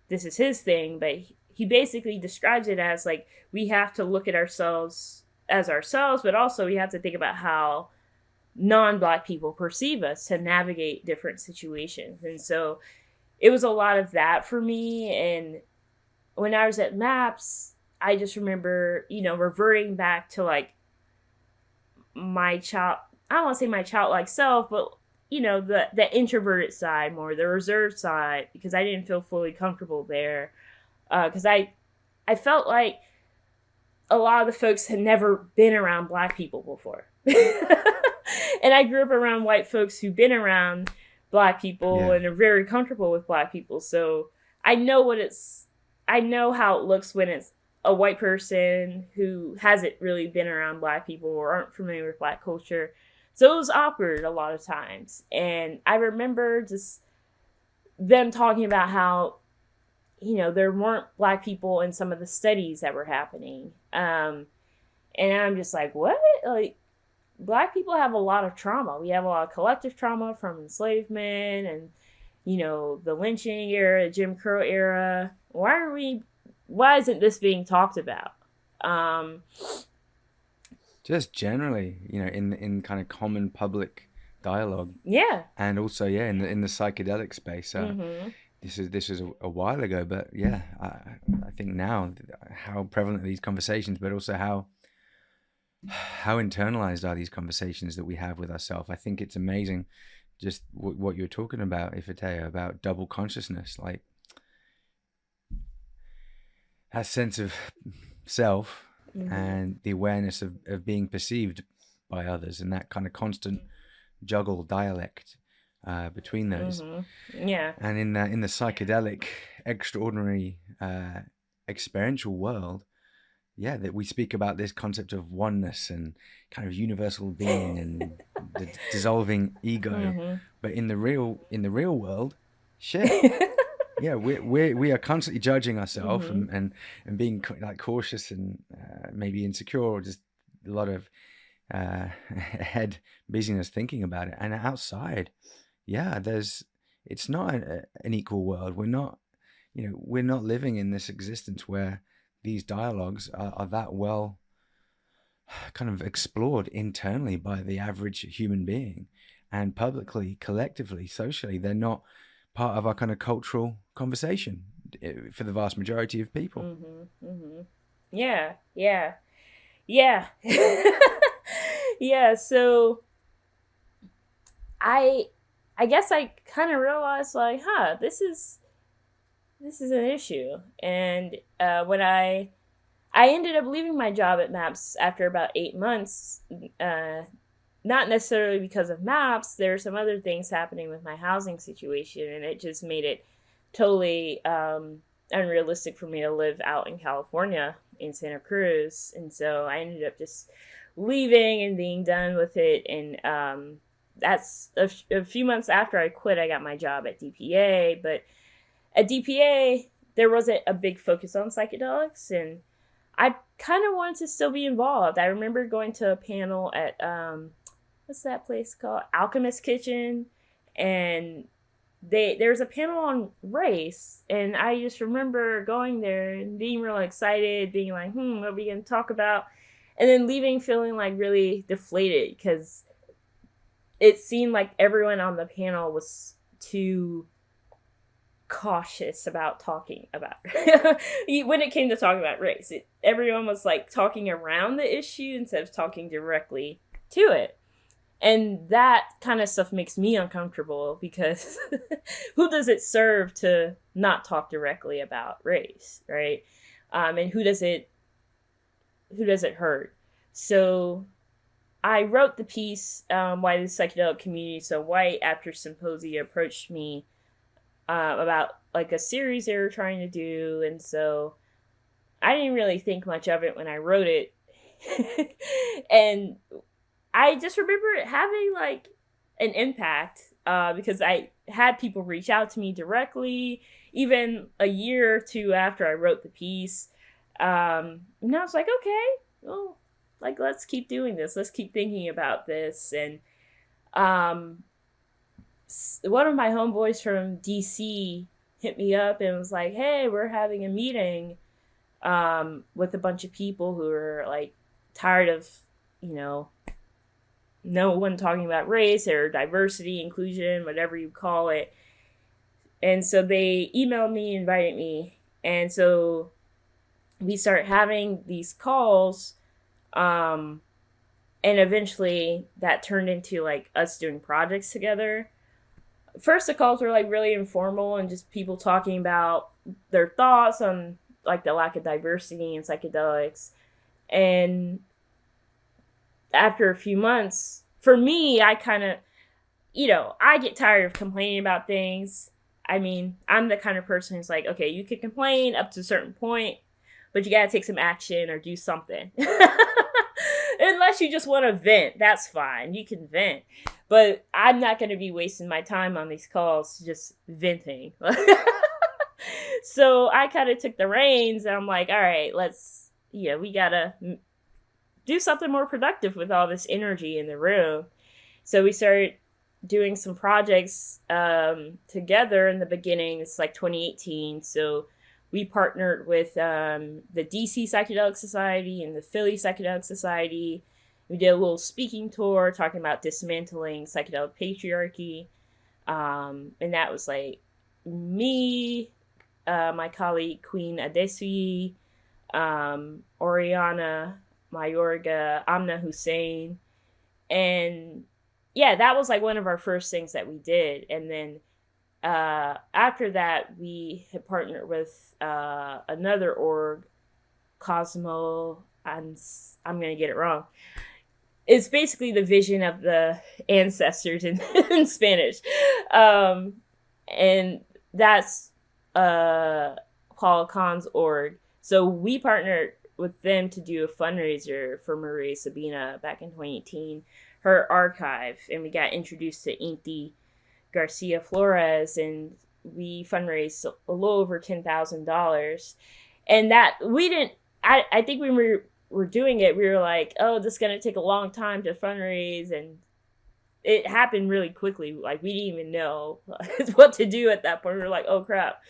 this is his thing, but he basically describes it as like we have to look at ourselves as ourselves, but also we have to think about how non-Black people perceive us to navigate different situations. And so it was a lot of that for me. And when I was at MAPS, I just remember, reverting back to like my child, I don't want to say my childlike self, but the introverted side more, the reserved side, because I didn't feel fully comfortable there. Because I felt like a lot of the folks had never been around Black people before. And I grew up around white folks who've been around Black people and are very comfortable with Black people. So I know how it looks when it's a white person who hasn't really been around Black people or aren't familiar with Black culture. So it was awkward a lot of times. And I remember just them talking about how, there weren't Black people in some of the studies that were happening. And I'm just like, what? Like, Black people have a lot of trauma. We have a lot of collective trauma from enslavement and, the lynching era, the Jim Crow era. Why isn't this being talked about? Just generally, in kind of common public dialogue. Yeah. And also, in the psychedelic space. Mm-hmm. This is a while ago, but yeah, I think now how prevalent are these conversations, but also how internalized are these conversations that we have with ourselves. I think it's amazing, just what you're talking about, Ifetayo, about double consciousness, like that sense of self and the awareness of being perceived by others, and that kind of constant juggle dialect between those. Yeah. And in the psychedelic, extraordinary, experiential world, that we speak about this concept of oneness and kind of universal being and the dissolving ego. But in the real world, shit. Yeah, we are constantly judging ourselves and being like cautious and maybe insecure, or just a lot of head busyness thinking about it. And outside, it's not an equal world. We're not living in this existence where these dialogues are that well kind of explored internally by the average human being, and publicly, collectively, socially, they're not part of our kind of cultural conversation for the vast majority of people. Yeah. Yeah. So I I guess I kind of realized like, this is an issue. And when I ended up leaving my job at Maps after about 8 months, not necessarily because of Maps. There were some other things happening with my housing situation, and it just made it totally unrealistic for me to live out in California in Santa Cruz. And so I ended up just leaving and being done with it. And that's a few months after I quit, I got my job at DPA. But at DPA, there wasn't a big focus on psychedelics, and I kind of wanted to still be involved. I remember going to a panel at what's that place called? Alchemist Kitchen, and there was a panel on race, and I just remember going there and being real excited, being like, what are we gonna talk about? And then leaving feeling like really deflated because it seemed like everyone on the panel was too cautious about talking about when it came to talking about race. Everyone was like talking around the issue instead of talking directly to it. And that kind of stuff makes me uncomfortable because who does it serve to not talk directly about race, right? And who does it hurt? So I wrote the piece, Why the Psychedelic Community So White, after Symposia approached me about like a series they were trying to do. And so I didn't really think much of it when I wrote it. And I just remember it having like an impact because I had people reach out to me directly, even a year or two after I wrote the piece. And I was like, okay, well, like, let's keep doing this. Let's keep thinking about this. And one of my homeboys from DC hit me up and was like, hey, we're having a meeting with a bunch of people who are like tired of, no one talking about race or diversity, inclusion, whatever you call it. And so they emailed me, invited me. And so we start having these calls. And eventually that turned into like us doing projects together. First, the calls were like really informal and just people talking about their thoughts on like the lack of diversity in psychedelics. And after a few months, for me, I kind of, I get tired of complaining about things. I mean, I'm the kind of person who's like, okay, you can complain up to a certain point, but you got to take some action or do something. Unless you just want to vent, that's fine. You can vent. But I'm not going to be wasting my time on these calls just venting. So I kind of took the reins and I'm like, all right, we got to do something more productive with all this energy in the room. So we started doing some projects together in the beginning. It's like 2018. So we partnered with the DC Psychedelic Society and the Philly Psychedelic Society. We did a little speaking tour talking about dismantling psychedelic patriarchy. And that was like me, my colleague Queen Adesui, Oriana Mayorga, Amna Hussein. And yeah, that was like one of our first things that we did. And then after that, we had partnered with another org, Cosmo, and I'm going to get it wrong. It's basically the vision of the ancestors in Spanish. And that's Paul Khan's org. So we partnered with them to do a fundraiser for Maria Sabina back in 2018, her archive. And we got introduced to Inti Garcia Flores, and we fundraised a little over $10,000. And that we didn't, I think when we were doing it, we were like, oh, this is going to take a long time to fundraise. And it happened really quickly. Like, we didn't even know what to do at that point. We were like, oh crap,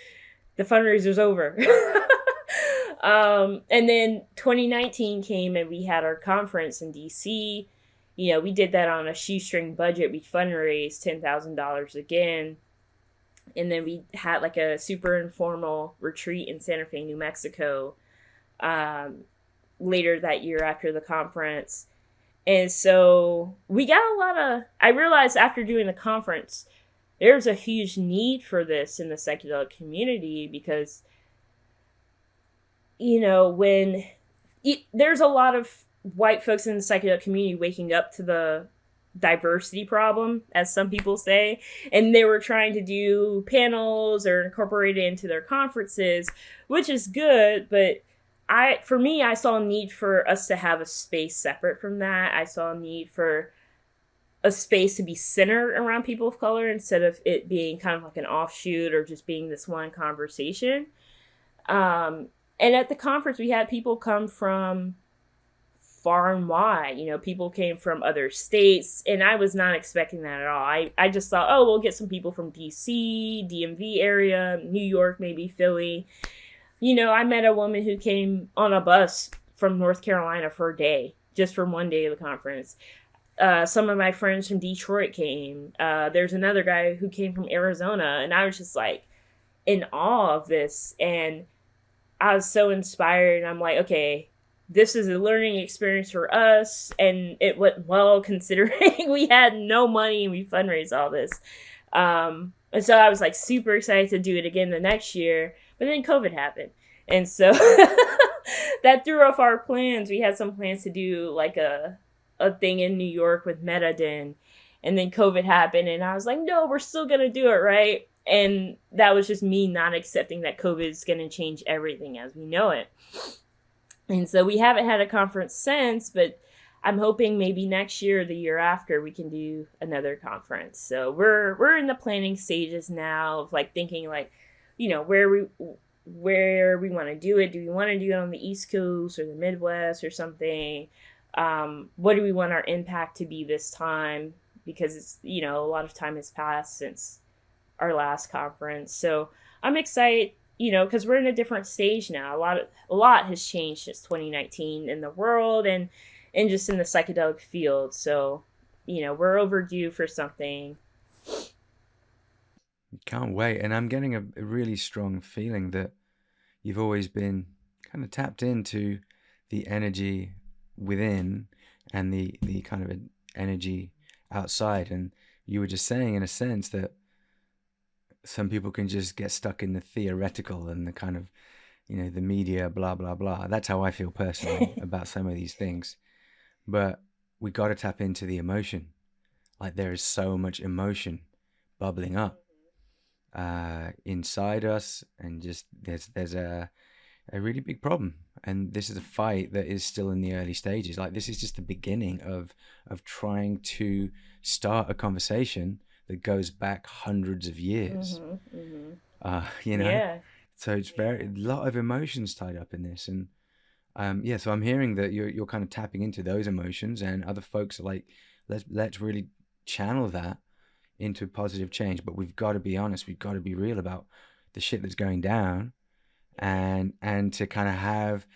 the fundraiser's over. And then 2019 came and we had our conference in DC. We did that on a shoestring budget. We fundraised $10,000 again. And then we had like a super informal retreat in Santa Fe, New Mexico, later that year after the conference. And so we got I realized after doing the conference, there's a huge need for this in the psychedelic community because, when there's a lot of white folks in the psychedelic community waking up to the diversity problem, as some people say, and they were trying to do panels or incorporate it into their conferences, which is good, but for me, I saw a need for us to have a space separate from that. I saw a need for a space to be centered around people of color instead of it being kind of like an offshoot or just being this one conversation. And at the conference, we had people come from far and wide. People came from other states, and I was not expecting that at all. I just thought, oh, we'll get some people from DC, DMV area, New York, maybe Philly. I met a woman who came on a bus from North Carolina for a day, just for one day of the conference. Some of my friends from Detroit came. There's another guy who came from Arizona, and I was just like in awe of this. And I was so inspired. And I'm like, okay, this is a learning experience for us. And it went well considering we had no money and we fundraised all this. And so I was like super excited to do it again the next year. But then COVID happened. And so that threw off our plans. We had some plans to do like a thing in New York with Metadin. And then COVID happened. And I was like, no, we're still going to do it, right? And that was just me not accepting that COVID is going to change everything as we know it. And so we haven't had a conference since, but I'm hoping maybe next year or the year after we can do another conference. So we're in the planning stages now of like thinking like, where we want to do it. Do we want to do it on the East Coast or the Midwest or something? What do we want our impact to be this time? Because it's, a lot of time has passed since our last conference. So I'm excited, because we're in a different stage now. A lot has changed since 2019 in the world and just in the psychedelic field. So, we're overdue for something. Can't wait. And I'm getting a really strong feeling that you've always been kind of tapped into the energy within and the kind of energy outside. And you were just saying, in a sense, that some people can just get stuck in the theoretical and the kind of, the media, blah, blah, blah. That's how I feel personally about some of these things. But we got to tap into the emotion. Like there is so much emotion bubbling up inside us, and just there's a really big problem. And this is a fight that is still in the early stages. Like this is just the beginning of trying to start a conversation that goes back hundreds of years. Yeah. So it's a lot of emotions tied up in this. And so I'm hearing that you're kind of tapping into those emotions, and other folks are like, let's really channel that into positive change. But we've got to be honest, we've got to be real about the shit that's going down, and to kind of have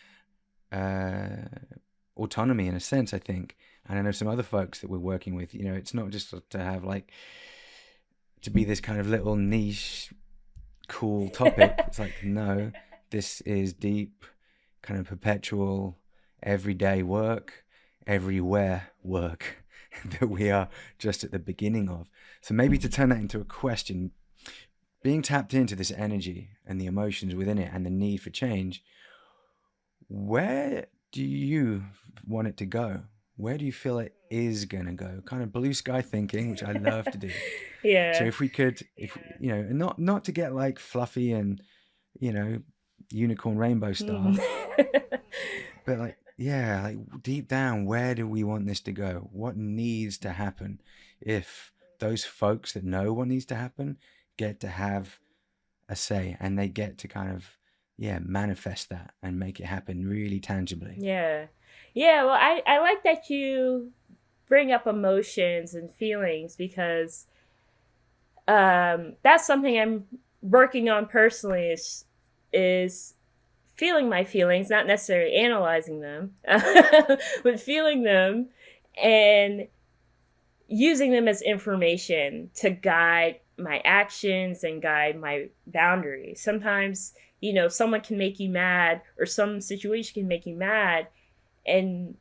autonomy in a sense, I think. And I know some other folks that we're working with, it's not just to have like to be this kind of little niche cool topic. It's like, no, this is deep, kind of perpetual, everyday work, everywhere work that we are just at the beginning of. So maybe to turn that into a question, being tapped into this energy and the emotions within it and the need for change, where do you want it to go? Where do you feel it is going to go? Kind of blue sky thinking, which I love to do. Yeah. So if we could, not to get like fluffy and, unicorn rainbow style, but like deep down, where do we want this to go? What needs to happen? If those folks that know what needs to happen get to have a say, and they get to kind of, manifest that and make it happen really tangibly. Yeah. Well, I like that you bring up emotions and feelings, because that's something I'm working on personally, is feeling my feelings, not necessarily analyzing them, but feeling them and using them as information to guide my actions and guide my boundaries. Sometimes, someone can make you mad, or some situation can make you mad, and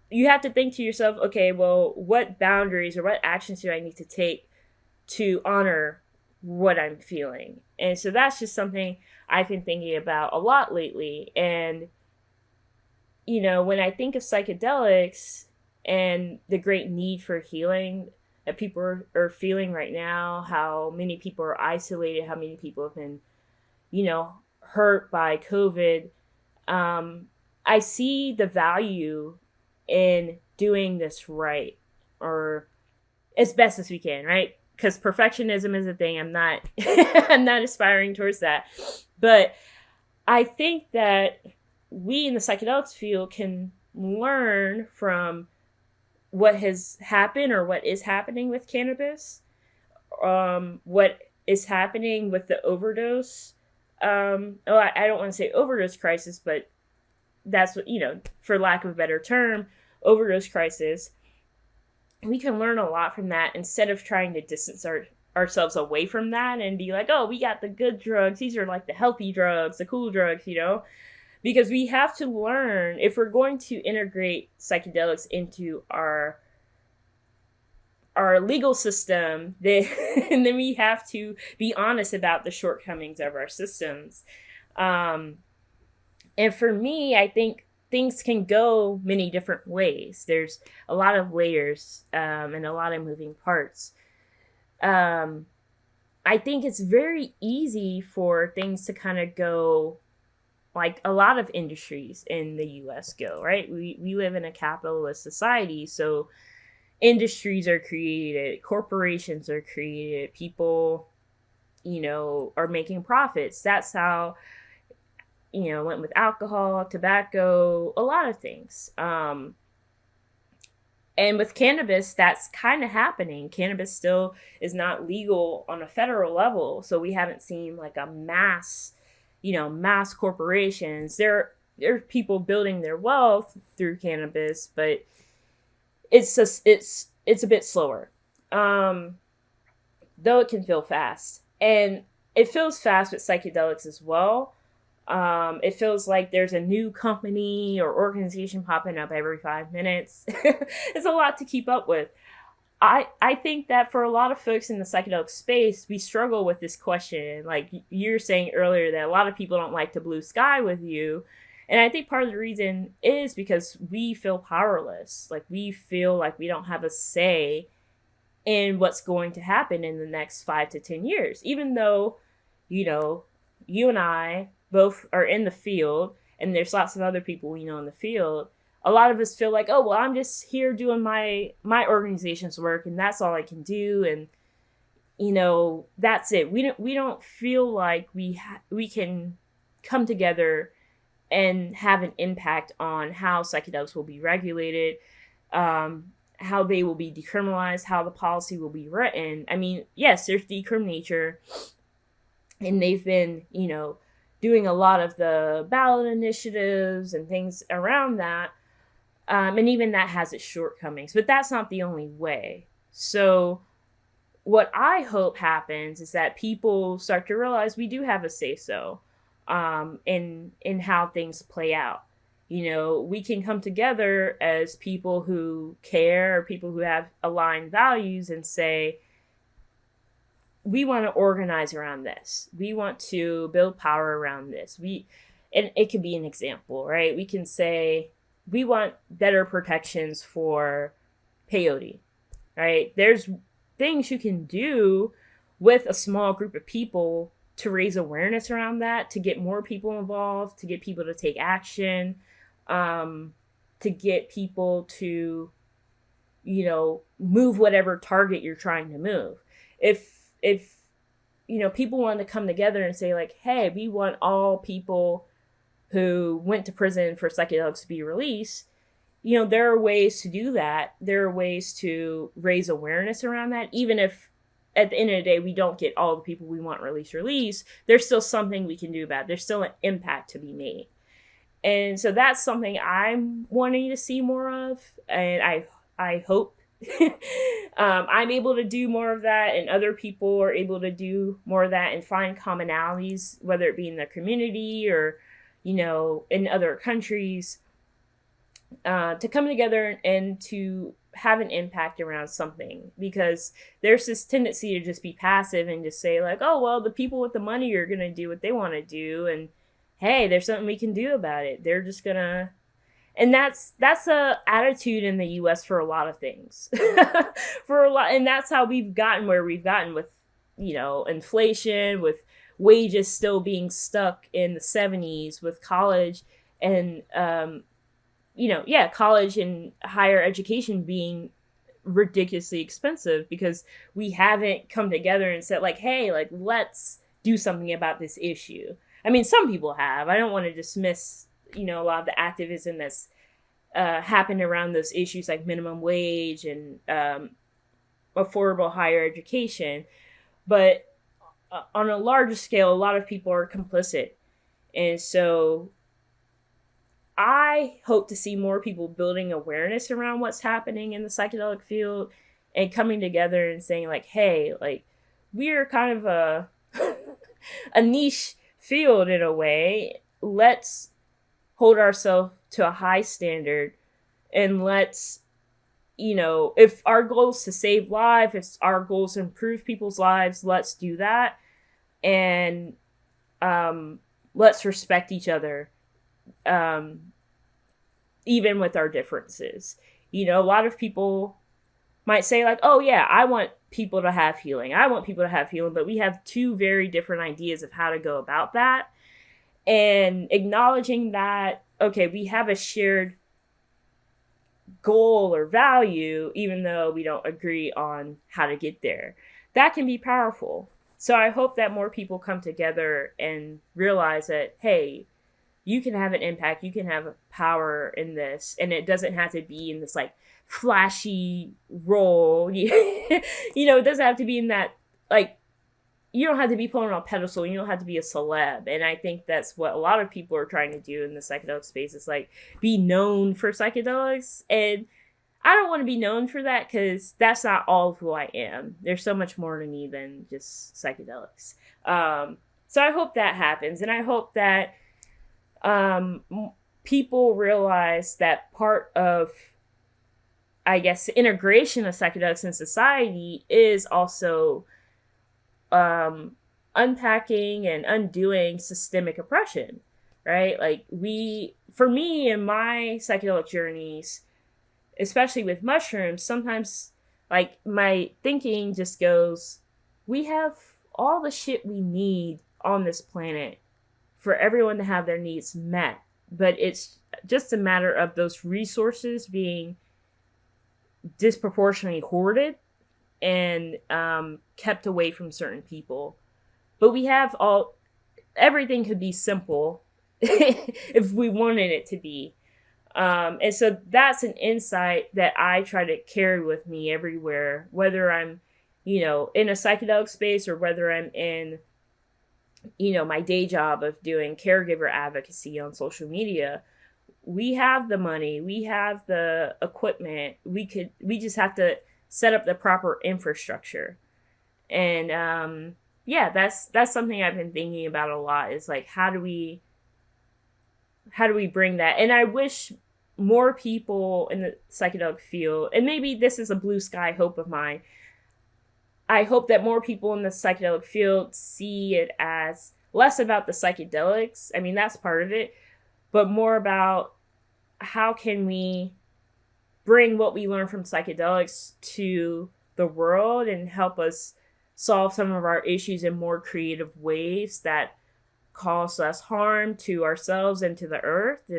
you have to think to yourself, okay, well, what boundaries or what actions do I need to take to honor what I'm feeling. And so that's just something I've been thinking about a lot lately. And, you know, when I think of psychedelics and the great need for healing that people are feeling right now, how many people are isolated, how many people have been, you know, hurt by COVID, I see the value in doing this right, or as best as we can, right? Because perfectionism is a thing. I'm not I'm not aspiring towards that. But I think that we in the psychedelics field can learn from what has happened or what is happening with cannabis, what is happening with the overdose. I don't want to say overdose crisis, but that's what, you know, for lack of a better term, overdose crisis. We can learn a lot from that instead of trying to distance ourselves away from that and be like, oh, we got the good drugs. These are like the healthy drugs, the cool drugs, you know? Because we have to learn, if we're going to integrate psychedelics into our legal system, then we have to be honest about the shortcomings of our systems. And for me, I think things can go many different ways. There's a lot of layers and a lot of moving parts. I think it's very easy for things to kind of go like a lot of industries in the US go, right? We live in a capitalist society, so industries are created, corporations are created, people, you know, are making profits. That's how, you know, went with alcohol, tobacco, a lot of things. And with cannabis, that's kind of happening. Cannabis still is not legal on a federal level, so we haven't seen like a mass corporations. There are people building their wealth through cannabis, but it's a bit slower. Though it can feel fast, and it feels fast with psychedelics as well. It feels like there's a new company or organization popping up every 5 minutes. It's a lot to keep up with. I think that for a lot of folks in the psychedelic space, we struggle with this question. Like you were saying earlier, that a lot of people don't like to blue sky with you. And I think part of the reason is because we feel powerless. Like we feel like we don't have a say in what's going to happen in the next 5 to 10 years. Even though, you know, you and I both are in the field, and there's lots of other people we know in the field, a lot of us feel like, oh, well, I'm just here doing my organization's work, and that's all I can do, and you know, that's it. We don't feel like we can come together and have an impact on how psychedelics will be regulated, how they will be decriminalized, how the policy will be written. I mean, yes, there's Decrim Nature, and they've been, you know, doing a lot of the ballot initiatives and things around that. And even that has its shortcomings, but that's not the only way. So what I hope happens is that people start to realize we do have a say-so in how things play out. You know, we can come together as people who care, or people who have aligned values, and say, we want to organize around this. We want to build power around this. And it could be an example, right? We can say, we want better protections for peyote, right? There's things you can do with a small group of people to raise awareness around that, to get more people involved, to get people to take action, to get people to, you know, move whatever target you're trying to move. If you know, people want to come together and say like, hey, we want all people who went to prison for psychedelics to be released, you know, there are ways to do that. There are ways to raise awareness around that. Even if at the end of the day, we don't get all the people we want release, there's still something we can do about it. There's still an impact to be made. And so that's something I'm wanting to see more of. And I hope I'm able to do more of that, and other people are able to do more of that and find commonalities, whether it be in the community or, you know, in other countries, to come together and to have an impact around something, because there's this tendency to just be passive and just say like, oh, well, the people with the money are going to do what they want to do. And hey, there's something we can do about it. They're just going to, and that's a attitude in the US for a lot of things. For a lot, and that's how we've gotten where we've gotten with, you know, inflation, with wages still being stuck in the 70s, with college and you know, yeah, college and higher education being ridiculously expensive, because we haven't come together and said like, hey, like, let's do something about this issue. I mean, some people have. I don't want to dismiss, you know, a lot of the activism that's happened around those issues like minimum wage and affordable higher education. But on a larger scale, a lot of people are complicit. And so I hope to see more people building awareness around what's happening in the psychedelic field and coming together and saying like, hey, like, we're kind of a niche field in a way. Let's hold ourselves to a high standard, and let's, you know, if our goal is to save lives, if our goal is to improve people's lives, let's do that. And let's respect each other, even with our differences. You know, a lot of people might say like, oh yeah, I want people to have healing. I want people to have healing. But we have two very different ideas of how to go about that. And acknowledging that, okay, we have a shared goal or value, even though we don't agree on how to get there. That can be powerful. So I hope that more people come together and realize that, hey, you can have an impact, you can have power in this, and it doesn't have to be in this like flashy role. You know, it doesn't have to be in that, like, you don't have to be put on a pedestal, you don't have to be a celeb. And I think that's what a lot of people are trying to do in the psychedelic space, is like be known for psychedelics. And I don't want to be known for that, because that's not all of who I am. There's so much more to me than just psychedelics. So I hope that happens. And I hope that people realize that part of, I guess, the integration of psychedelics in society is also unpacking and undoing systemic oppression, right? Like, for me in my psychedelic journeys, especially with mushrooms, sometimes like my thinking just goes, we have all the shit we need on this planet for everyone to have their needs met. But it's just a matter of those resources being disproportionately hoarded and kept away from certain people. But we have everything could be simple if we wanted it to be. And so that's an insight that I try to carry with me everywhere, whether I'm, you know, in a psychedelic space or whether I'm in, you know, my day job of doing caregiver advocacy on social media. We have the money, we have the equipment, we just have to set up the proper infrastructure. And yeah, that's something I've been thinking about a lot, is like, how do we bring that? And I wish more people in the psychedelic field, and maybe this is a blue sky hope of mine, I hope that more people in the psychedelic field see it as less about the psychedelics. I mean, that's part of it, but more about how can we bring what we learn from psychedelics to the world and help us solve some of our issues in more creative ways that cause less harm to ourselves and to the earth,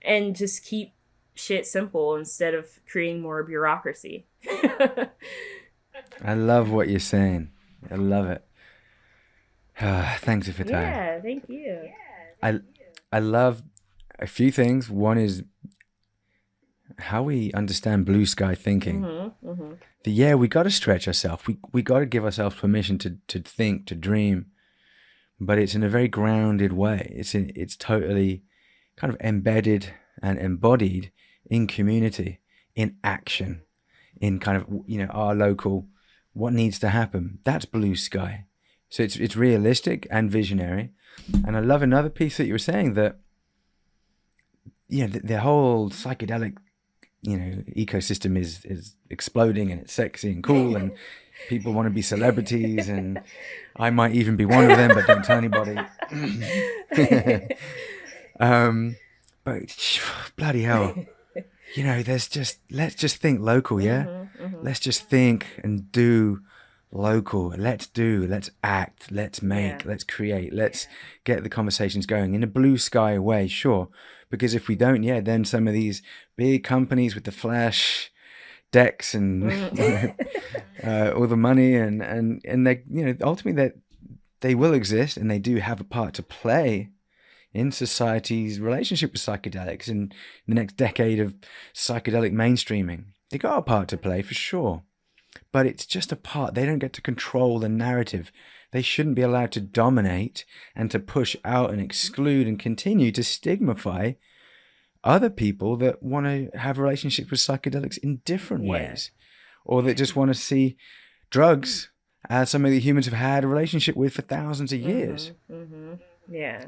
and just keep shit simple instead of creating more bureaucracy. I love what you're saying. I love it. Thanks, Ifetayo. Yeah, thank you. I love a few things. One is how we understand blue sky thinking. Mm-hmm, mm-hmm. We got to stretch ourselves. We got to give ourselves permission to think, to dream, but it's in a very grounded way. It's totally kind of embedded and embodied in community, in action, in kind of, you know, our local, what needs to happen. That's blue sky. So it's realistic and visionary. And I love another piece that you were saying, that, yeah, the whole psychedelic ecosystem is exploding and it's sexy and cool and people want to be celebrities and I might even be one of them, but don't tell anybody. But bloody hell, let's just think local, yeah? Let's just think and do local. Let's act, let's make, let's create, let's get the conversations going in a blue sky way, sure. Because if we don't, then some of these big companies with the flash decks and all the money and they, ultimately that they will exist and they do have a part to play in society's relationship with psychedelics in the next decade of psychedelic mainstreaming. They got a part to play for sure, but it's just a part. They don't get to control the narrative. They shouldn't be allowed to dominate and to push out and exclude and continue to stigmatize other people that want to have relationships with psychedelics in different ways, or that just want to see drugs as some of the humans have had a relationship with for thousands of years. Yeah.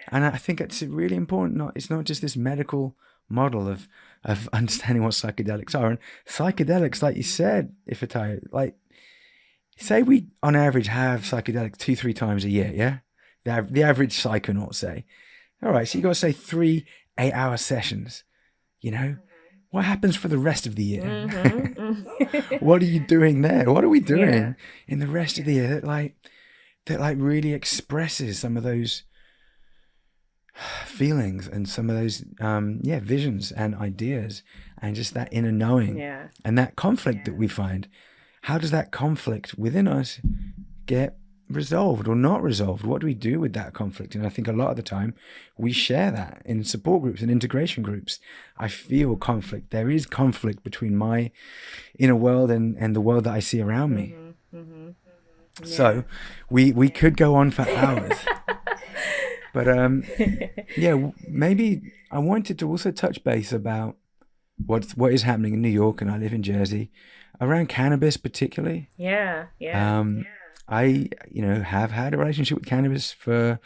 And I think it's really important. It's not just this medical model of understanding what psychedelics are. And psychedelics, like you said, Ifetayo, like say we on average have psychedelics 2-3 times a year, yeah? The average psychonaut, say. All right, so you got to say 3 8-hour sessions, What happens for the rest of the year? What are you doing there? What are we doing in the rest of the year that really expresses some of those feelings and some of those visions and ideas and just that inner knowing and that conflict that we find? How does that conflict within us get resolved or not resolved? What do we do with that conflict? And I think a lot of the time we share that in support groups and integration groups. I feel conflict. There is conflict between my inner world and the world that I see around me. So we could go on for hours. But maybe I wanted to also touch base about what is happening in New York, and I live in Jersey, around cannabis particularly. I have had a relationship with cannabis for,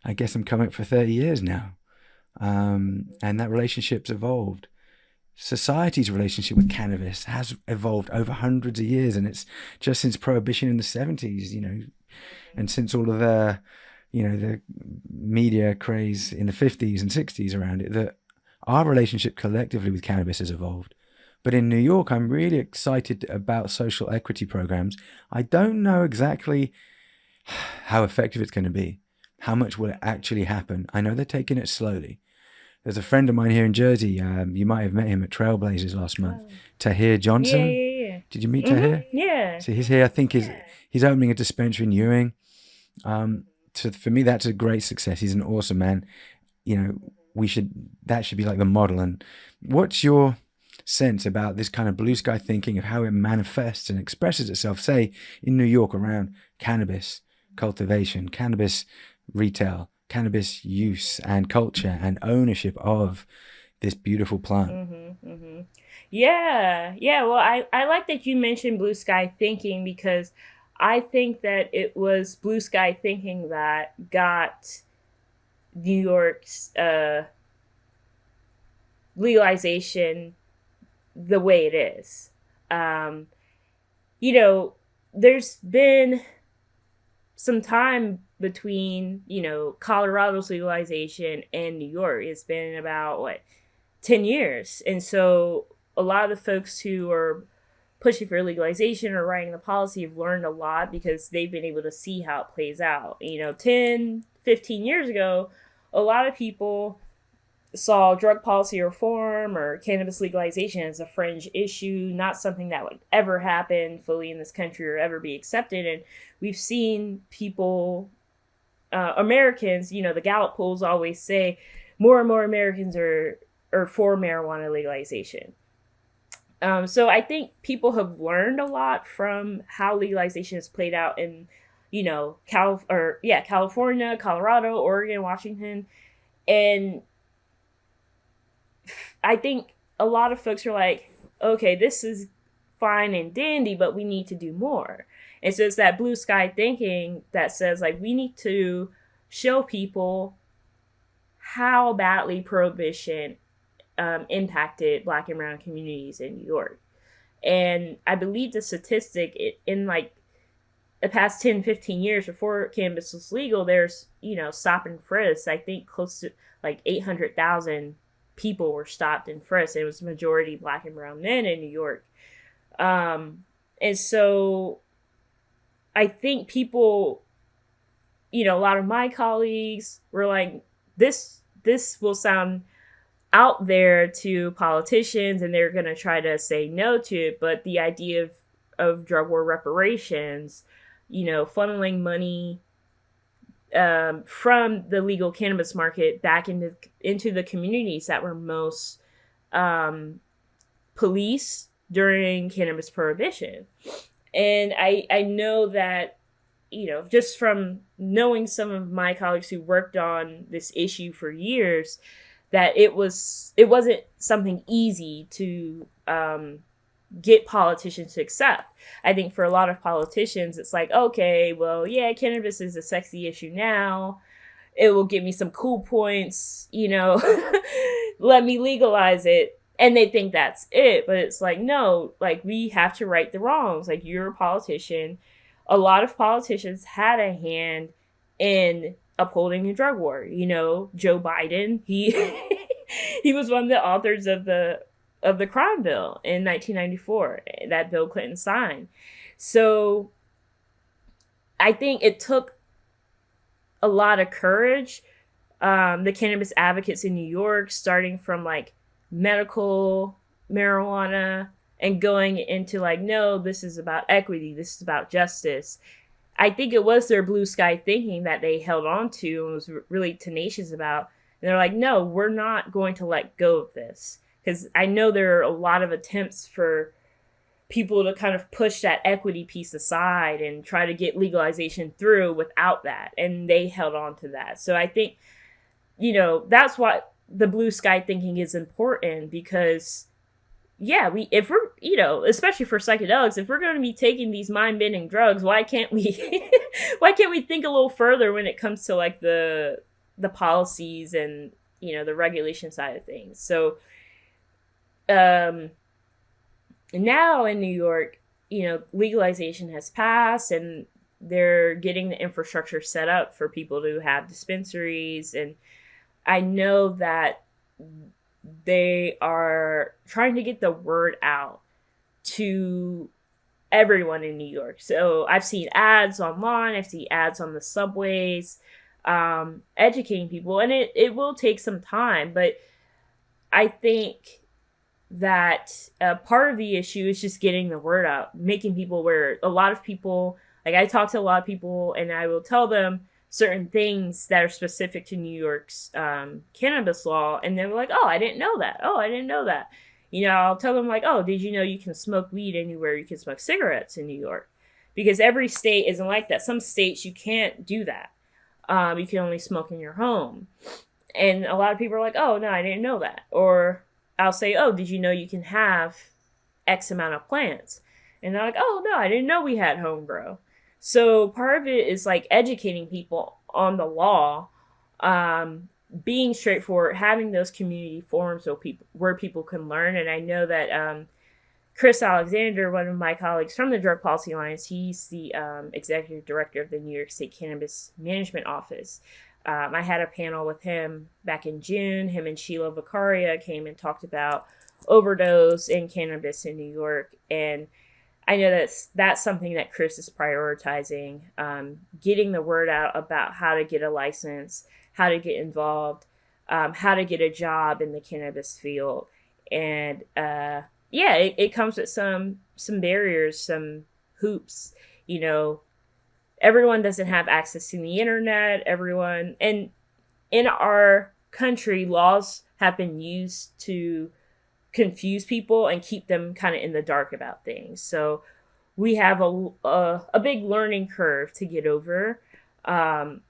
I guess I'm coming up for 30 years now. And that relationship's evolved. Society's relationship with cannabis has evolved over hundreds of years, and it's just since prohibition in the 70s, and since all of the media craze in the 50s and 60s around it, that our relationship collectively with cannabis has evolved. But in New York, I'm really excited about social equity programs. I don't know exactly how effective it's going to be. How much will it actually happen? I know they're taking it slowly. There's a friend of mine here in Jersey. You might have met him at Trailblazers last month. Tahir Johnson. Yeah. Did you meet Tahir? Yeah. So he's here. I think he's opening a dispensary in Ewing. So for me, that's a great success. He's an awesome man. That should be like the model. And what's your sense about this kind of blue sky thinking of how it manifests and expresses itself, say, in New York around cannabis cultivation, cannabis retail, cannabis use and culture and ownership of this beautiful plant? Yeah. Well, I like that you mentioned blue sky thinking, because I think that it was blue sky thinking that got New York's legalization the way it is. There's been some time between, Colorado's legalization and New York. It's been about 10 years. And so a lot of the folks who are pushing for legalization or writing the policy have learned a lot because they've been able to see how it plays out. 10, 15 years ago, a lot of people saw drug policy reform or cannabis legalization as a fringe issue, not something that would ever happen fully in this country or ever be accepted. And we've seen people, Americans, the Gallup polls always say more and more Americans are for marijuana legalization. So I think people have learned a lot from how legalization has played out in, California, Colorado, Oregon, Washington. And I think a lot of folks are like, okay, this is fine and dandy, but we need to do more. And so it's that blue sky thinking that says, we need to show people how badly prohibition impacted Black and brown communities in New York. And I believe the statistic in like the past 10, 15 years before cannabis was legal, there's, stop and frisk. I think close to like 800,000 people were stopped and frisked. It was majority Black and brown men in New York. And so I think people, a lot of my colleagues were like, this will sound out there to politicians and they're going to try to say no to it. But the idea of drug war reparations, funneling money from the legal cannabis market back into the communities that were most policed during cannabis prohibition. And I know that, just from knowing some of my colleagues who worked on this issue for years, that it wasn't something easy to get politicians to accept. I think for a lot of politicians, it's like, okay, well, yeah, cannabis is a sexy issue now. It will give me some cool points, let me legalize it. And they think that's it. But it's like, no, like we have to right the wrongs. Like you're a politician. A lot of politicians had a hand in upholding the drug war. Joe Biden, he was one of the authors of the crime bill in 1994 that Bill Clinton signed. So I think it took a lot of courage. The cannabis advocates in New York, starting from like medical marijuana and going into like, no, this is about equity, this is about justice. I think it was their blue sky thinking that they held on to and was really tenacious about. And they're like, no, we're not going to let go of this. Because I know there are a lot of attempts for people to kind of push that equity piece aside and try to get legalization through without that. And they held on to that. So I think, that's why the blue sky thinking is important, because yeah, if we're, especially for psychedelics, if we're going to be taking these mind-bending drugs, why can't we think a little further when it comes to like the policies and, the regulation side of things. So, now in New York, legalization has passed and they're getting the infrastructure set up for people to have dispensaries. And I know that they are trying to get the word out to everyone in New York. So I've seen ads online, I've seen ads on the subways, educating people, and it will take some time, but I think that part of the issue is just getting the word out, making people aware. A lot of people, like I talk to a lot of people and I will tell them certain things that are specific to New York's cannabis law. And they're like, oh, I didn't know that. Oh, I didn't know that. I'll tell them like, oh, did you know you can smoke weed anywhere? You can smoke cigarettes in New York, because every state isn't like that. Some states you can't do that. You can only smoke in your home. And a lot of people are like, oh, no, I didn't know that. Or I'll say, oh, did you know you can have X amount of plants? And they're like, oh, no, I didn't know we had home grow. So part of it is like educating people on the law, being straightforward, having those community forums where people can learn. And I know that Chris Alexander, one of my colleagues from the Drug Policy Alliance, he's the executive director of the New York State Cannabis Management Office. I had a panel with him back in June. Him and Sheila Vicaria came and talked about overdose and cannabis in New York. And I know that's something that Chris is prioritizing, getting the word out about how to get a license, how to get involved, how to get a job in the cannabis field. And it comes with some barriers, some hoops. Everyone doesn't have access to the internet. And in our country, laws have been used to confuse people and keep them kind of in the dark about things. So we have a big learning curve to get over. And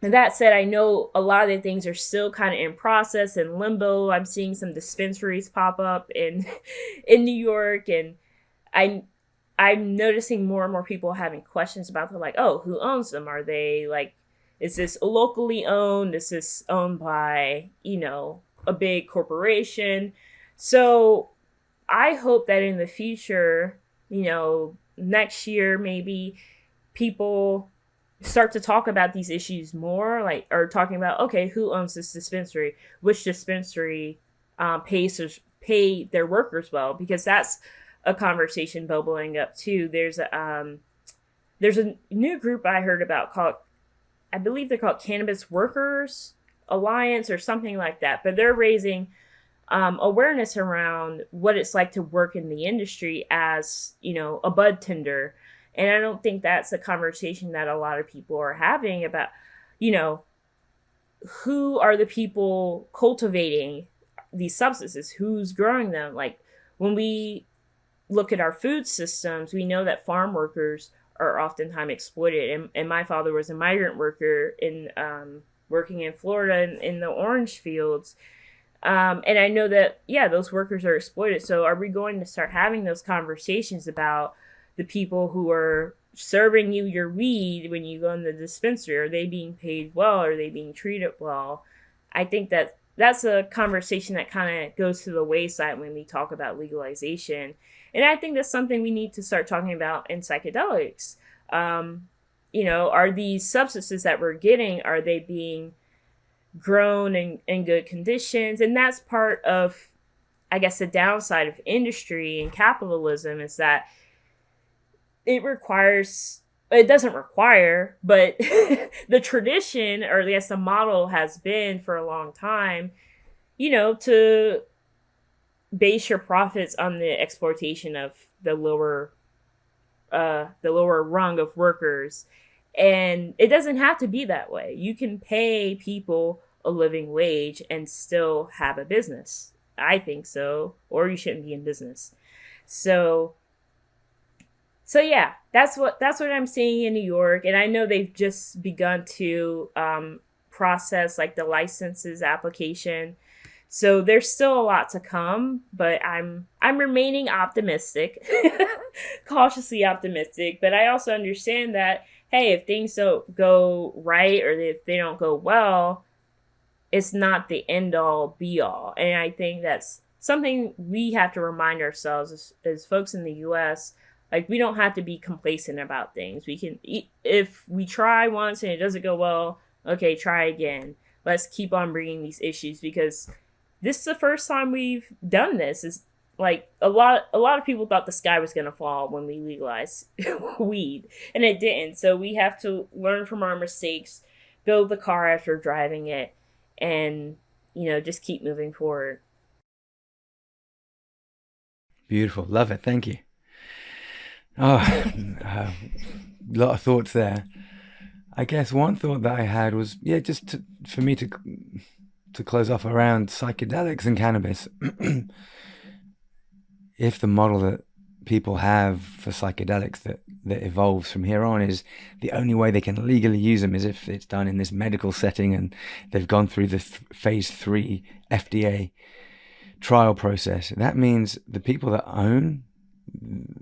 that said, I know a lot of the things are still kind of in process and limbo. I'm seeing some dispensaries pop up in New York, and I'm noticing more and more people having questions about them, like, oh, who owns them? Are they like, is this locally owned? Is this owned by, a big corporation. So I hope that in the future, next year maybe, people start to talk about these issues more, like, or talking about, okay, who owns this dispensary, which dispensary pay their workers well, because that's a conversation bubbling up too. There's a new group I heard about called, I believe they're called Cannabis Workers Alliance or something like that, but they're raising awareness around what it's like to work in the industry as, a bud tender. And I don't think that's a conversation that a lot of people are having about, who are the people cultivating these substances, who's growing them. Like, when we look at our food systems, we know that farm workers are oftentimes exploited. And my father was a migrant worker in working in Florida in the orange fields. And I know that, yeah, those workers are exploited. So are we going to start having those conversations about the people who are serving you your weed when you go in the dispensary? Are they being paid well? Are they being treated well? I think that that's a conversation that kind of goes to the wayside when we talk about legalization. And I think that's something we need to start talking about in psychedelics. Are these substances that we're getting, are they being grown in good conditions? And that's part of, I guess, the downside of industry and capitalism, is that it doesn't require, but the tradition, or I guess the model has been for a long time, to base your profits on the exploitation of the lower rung of workers. And it doesn't have to be that way. You can pay people a living wage and still have a business. I think so. Or you shouldn't be in business. So yeah, that's what I'm seeing in New York. And I know they've just begun to process like the licenses application. So there's still a lot to come, but I'm remaining optimistic, cautiously optimistic. But I also understand that, hey, if things don't go right, or if they don't go well, it's not the end all be all. And I think that's something we have to remind ourselves as folks in the US. Like, we don't have to be complacent about things. We can, if we try once and it doesn't go well, okay, try again. Let's keep on bringing these issues, because this is the first time we've done this. Is like a lot of people thought the sky was going to fall when we legalized weed, and it didn't. So we have to learn from our mistakes, build the car after driving it, and just keep moving forward. Beautiful. Love it. Thank you. Oh, a lot of thoughts there. I guess one thought that I had was, for me to close off around psychedelics and cannabis. If the model that people have for psychedelics that evolves from here on is the only way they can legally use them is if it's done in this medical setting and they've gone through the phase 3 FDA trial process, that means the people that own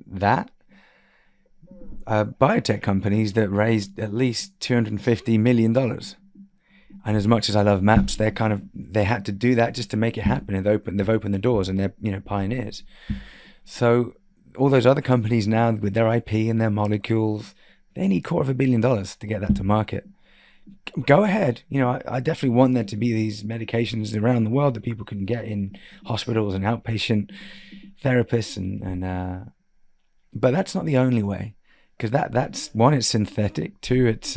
that biotech companies that raised at least $250 million. And as much as I love MAPS, they had to do that just to make it happen. And they've opened the doors, and they're pioneers. So all those other companies now with their IP and their molecules, they need $250 million to get that to market. Go ahead. I definitely want there to be these medications around the world that people can get in hospitals and outpatient therapists, but that's not the only way. Because that's one, it's synthetic. Two, it's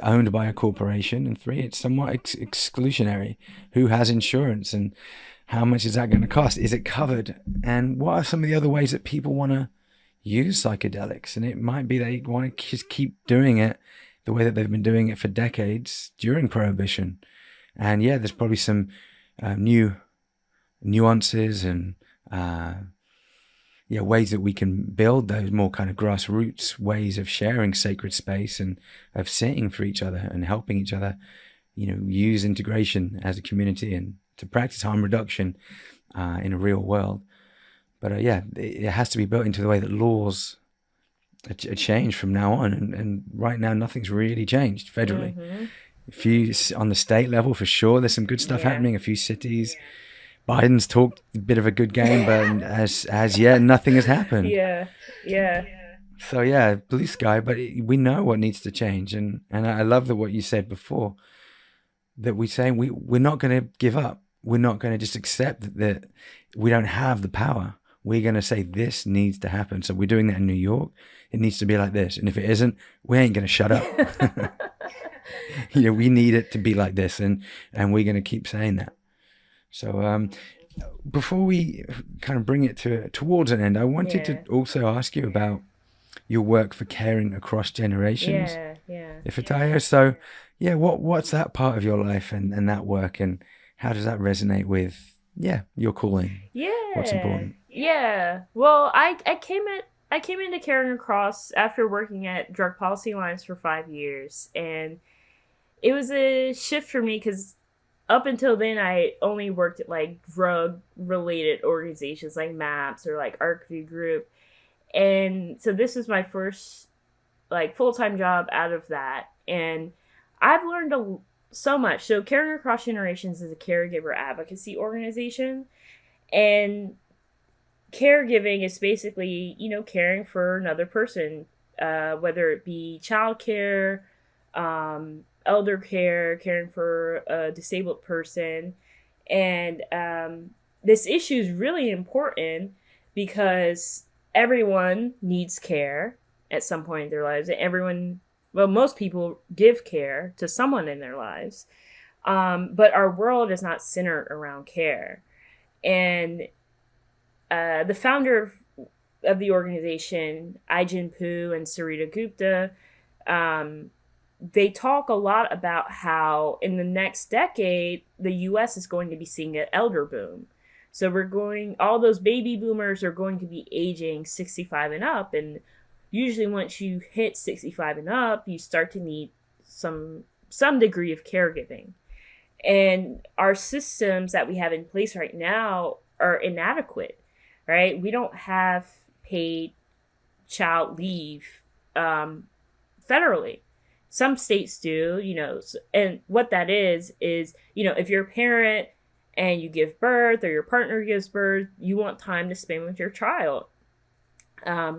owned by a corporation, and three, it's somewhat exclusionary. Who has insurance, and how much is that going to cost? Is it covered? And what are some of the other ways that people want to use psychedelics? And it might be they want to just keep doing it the way that they've been doing it for decades during Prohibition. And yeah, there's probably some new nuances and ways that we can build those more kind of grassroots ways of sharing sacred space and of sitting for each other and helping each other, use integration as a community and to practice harm reduction in a real world. But it has to be built into the way that laws are changed from now on. And right now, nothing's really changed federally. Mm-hmm. A few on the state level for sure. There's some good stuff Yeah. happening. A few cities. Biden's talked a bit of a good game, but as yet nothing has happened. Yeah. Yeah. So yeah, blue sky. But we know what needs to change, and I love that what you said before. That we say we're not going to give up. We're not going to just accept that we don't have the power. We're going to say this needs to happen. So we're doing that in New York. It needs to be like this. And if it isn't, we ain't going to shut up. We need it to be like this, and we're going to keep saying that. So before we kind of bring it towards an end, I wanted to also ask you about your work for caring across generations. Yeah. Ifetayo. So yeah, what's that part of your life and that work, and how does that resonate with your calling? Yeah. What's important? Yeah. Well, I came into Caring Across after working at Drug Policy Alliance for 5 years, and it was a shift for me because up until then I only worked at like drug related organizations like MAPS or like ArcView Group, and so this was my first like full-time job out of that, and I've learned so much. So Caring Across Generations is a caregiver advocacy organization, and caregiving is basically, caring for another person, whether it be childcare, elder care, caring for a disabled person. And this issue is really important because everyone needs care at some point in their lives. And most people give care to someone in their lives. But our world is not centered around care. And the founder of the organization, Ajin Poo and Sarita Gupta, they talk a lot about how in the next decade, the U.S. is going to be seeing an elder boom. So all those baby boomers are going to be aging 65 and up. And usually once you hit 65 and up, you start to need some degree of caregiving. And our systems that we have in place right now are inadequate, right? We don't have paid child leave federally. Some states do, and what that is, if you're a parent and you give birth or your partner gives birth, you want time to spend with your child.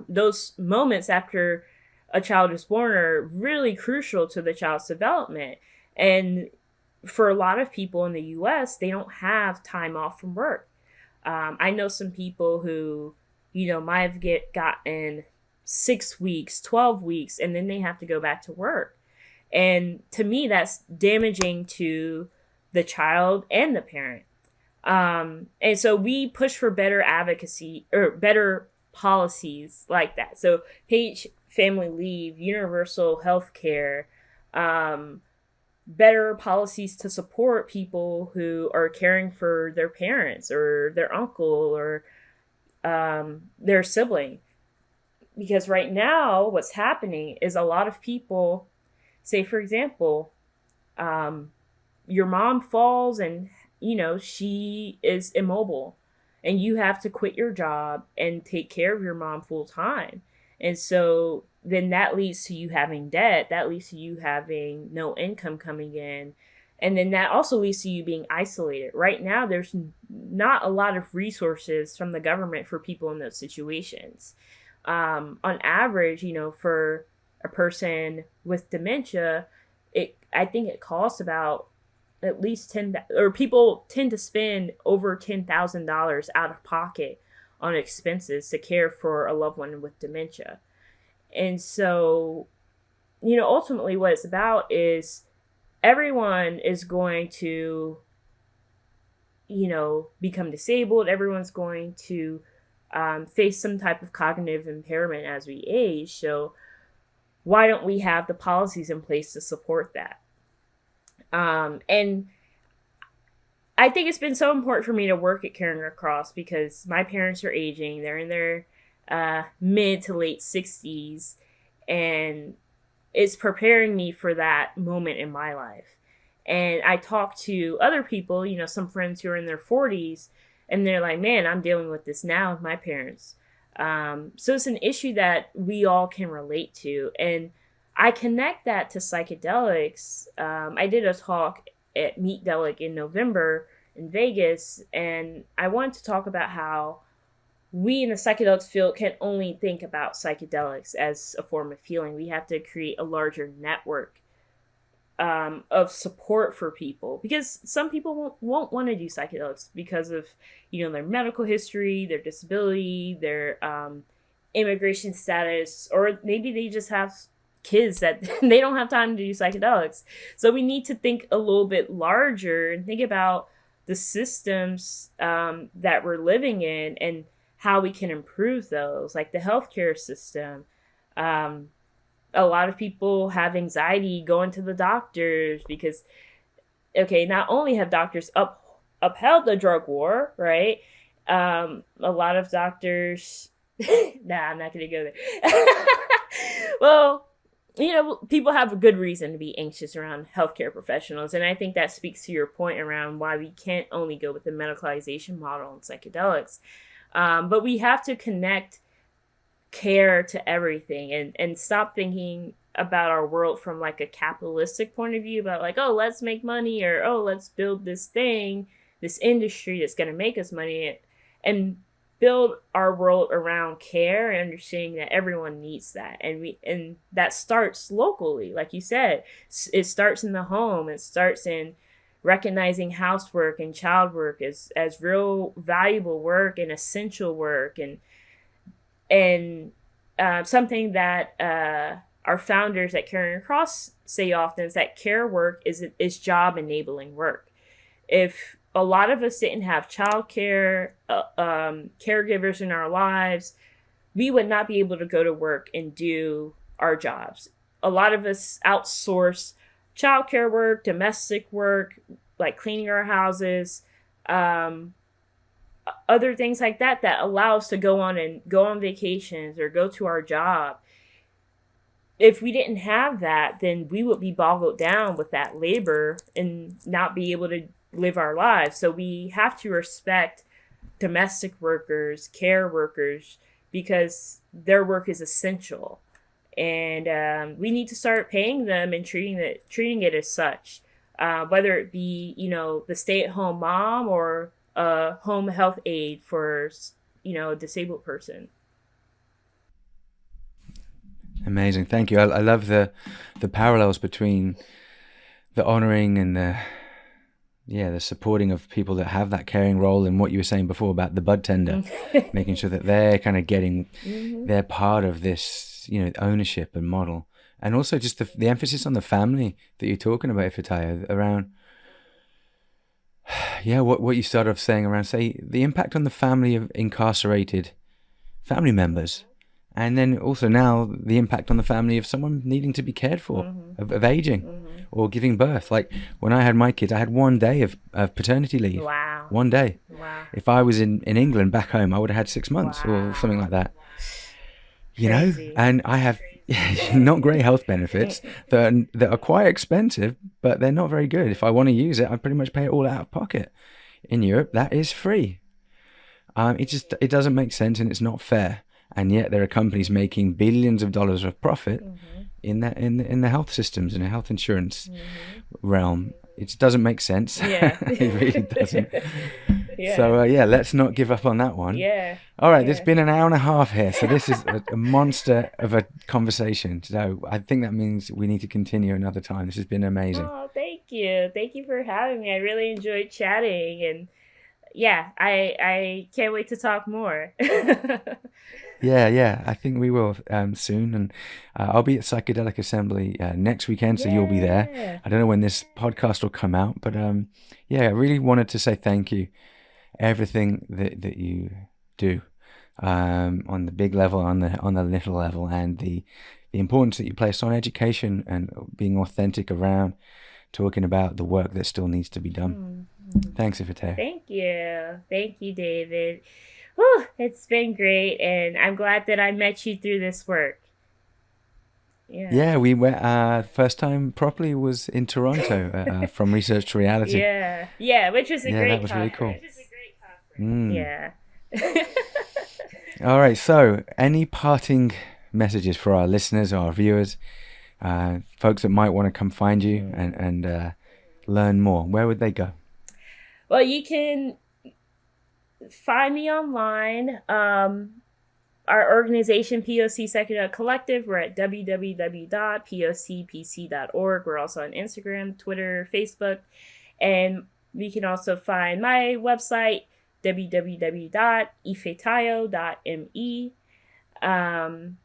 Those moments after a child is born are really crucial to the child's development. And for a lot of people in the U.S., they don't have time off from work. I know some people who, might have gotten 6 weeks, 12 weeks, and then they have to go back to work. And to me, that's damaging to the child and the parent. And so we push for better advocacy or better policies like that. So paid family leave, universal health care, better policies to support people who are caring for their parents or their uncle or their sibling. Because right now, what's happening is a lot of people, say, for example, your mom falls and, she is immobile and you have to quit your job and take care of your mom full time. And so then that leads to you having debt. That leads to you having no income coming in. And then that also leads to you being isolated. Right now, there's not a lot of resources from the government for people in those situations. On average, for a person with dementia, I think it costs about at least people tend to spend over $10,000 out of pocket on expenses to care for a loved one with dementia. And so, ultimately what it's about is everyone is going to, become disabled. Everyone's going to face some type of cognitive impairment as we age. So why don't we have the policies in place to support that? And I think it's been so important for me to work at Caring Across because my parents are aging. They're in their mid to late 60s, and it's preparing me for that moment in my life. And I talk to other people, some friends who are in their 40s, and they're like, man, I'm dealing with this now with my parents. So it's an issue that we all can relate to. And I connect that to psychedelics. I did a talk at Meet Delic in November in Vegas, and I wanted to talk about how we in the psychedelics field can only think about psychedelics as a form of healing. We have to create a larger network of support for people, because some people won't want to do psychedelics because of, you know, their medical history, their disability, their immigration status, or maybe they just have kids that they don't have time to do psychedelics. So we need to think a little bit larger and think about the systems that we're living in and how we can improve those, like the healthcare system. A lot of people have anxiety going to the doctors because, okay, not only have doctors upheld the drug war, right? A lot of doctors, nah, I'm not going to go there. Well, you know, people have a good reason to be anxious around healthcare professionals. And I think that speaks to your point around why we can't only go with the medicalization model in psychedelics. But we have to connect care to everything and stop thinking about our world from like a capitalistic point of view about like, oh, let's make money, or oh, let's build this thing, this industry that's going to make us money, and build our world around care and understanding that everyone needs that. And that starts locally. Like you said, it starts in the home. It starts in recognizing housework and child work as real valuable work and essential work, and something that our founders at Caring Across say often is that care work is job enabling work. If a lot of us didn't have childcare, caregivers in our lives, we would not be able to go to work and do our jobs. A lot of us outsource childcare work, domestic work, like cleaning our houses, other things like that allow us to go on vacations or go to our job. If we didn't have that, then we would be boggled down with that labor and not be able to live our lives. So we have to respect domestic workers, care workers, because their work is essential. And we need to start paying them and treating it as such, whether it be, you know, the stay-at-home mom or a home health aide for, you know, a disabled person. Amazing, thank you. I love the parallels between the honoring and the supporting of people that have that caring role, and what you were saying before about the bud tender, making sure that they're kind of getting they're part of this, you know, ownership and model. And also just the emphasis on the family that you're talking about, Ifetayo, around what you started off saying around, say, the impact on the family of incarcerated family members. And then also now the impact on the family of someone needing to be cared for, of aging or giving birth. Like when I had my kids, I had 1 day of paternity leave. Wow. 1 day. Wow. If I was in England back home, I would have had 6 months or something like that. You Crazy. know, and I have not great health benefits that are quite expensive, but they're not very good. If I want to use it, I pretty much pay it all out of pocket. In Europe, that is free. It doesn't make sense, and it's not fair. And yet there are companies making billions of dollars of profit in the health systems and the health insurance realm. It doesn't make sense. Yeah. It really doesn't. Yeah. So let's not give up on that one. Yeah. All right, there's been an hour and a half here, so this is a monster of a conversation. So I think that means we need to continue another time. This has been amazing. Oh, thank you. Thank you for having me. I really enjoyed chatting, and yeah, I can't wait to talk more. Yeah, I think we will soon, and I'll be at Psychedelic Assembly next weekend, so you'll be there. I don't know when this podcast will come out, but I really wanted to say thank you. Everything that you do on the big level, on the little level, and the importance that you place on education and being authentic around talking about the work that still needs to be done. Thanks, Ifetayo. Thank you, David. Whew, it's been great, and I'm glad that I met you through this work. Yeah, we went first time properly was in Toronto from Research to Reality. Yeah, which was a great that was conference. Really cool. Yeah. All right, so any parting messages for our listeners or our viewers folks that might want to come find you and learn more, where would they go? Well, you can find me online. Our organization, POC Psychedelic Collective, we're at www.pocpc.org. We're also on Instagram, Twitter, Facebook. And you can also find my website, www.ifetayo.me. And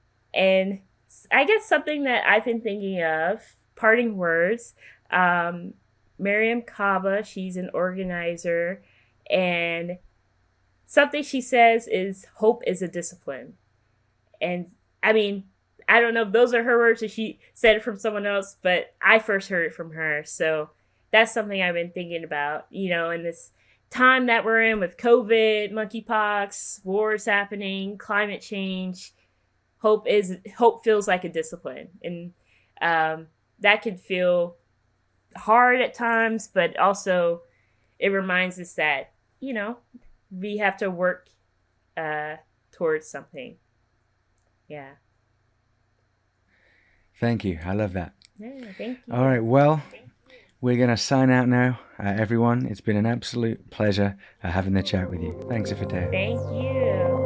I guess something that I've been thinking of, parting words, Miriam Kaba, she's an organizer, and something she says is hope is a discipline. And I mean, I don't know if those are her words or she said it from someone else, but I first heard it from her. So that's something I've been thinking about, in this time that we're in with COVID, monkeypox, wars happening, climate change. Hope feels like a discipline. And that could feel hard at times, but also it reminds us that, we have to work towards something. Yeah. Thank you. I love that. Yeah, thank you. All right. Well, we're going to sign out now. Everyone, it's been an absolute pleasure having the chat with you. Thanks, Ifetayo. Thank you.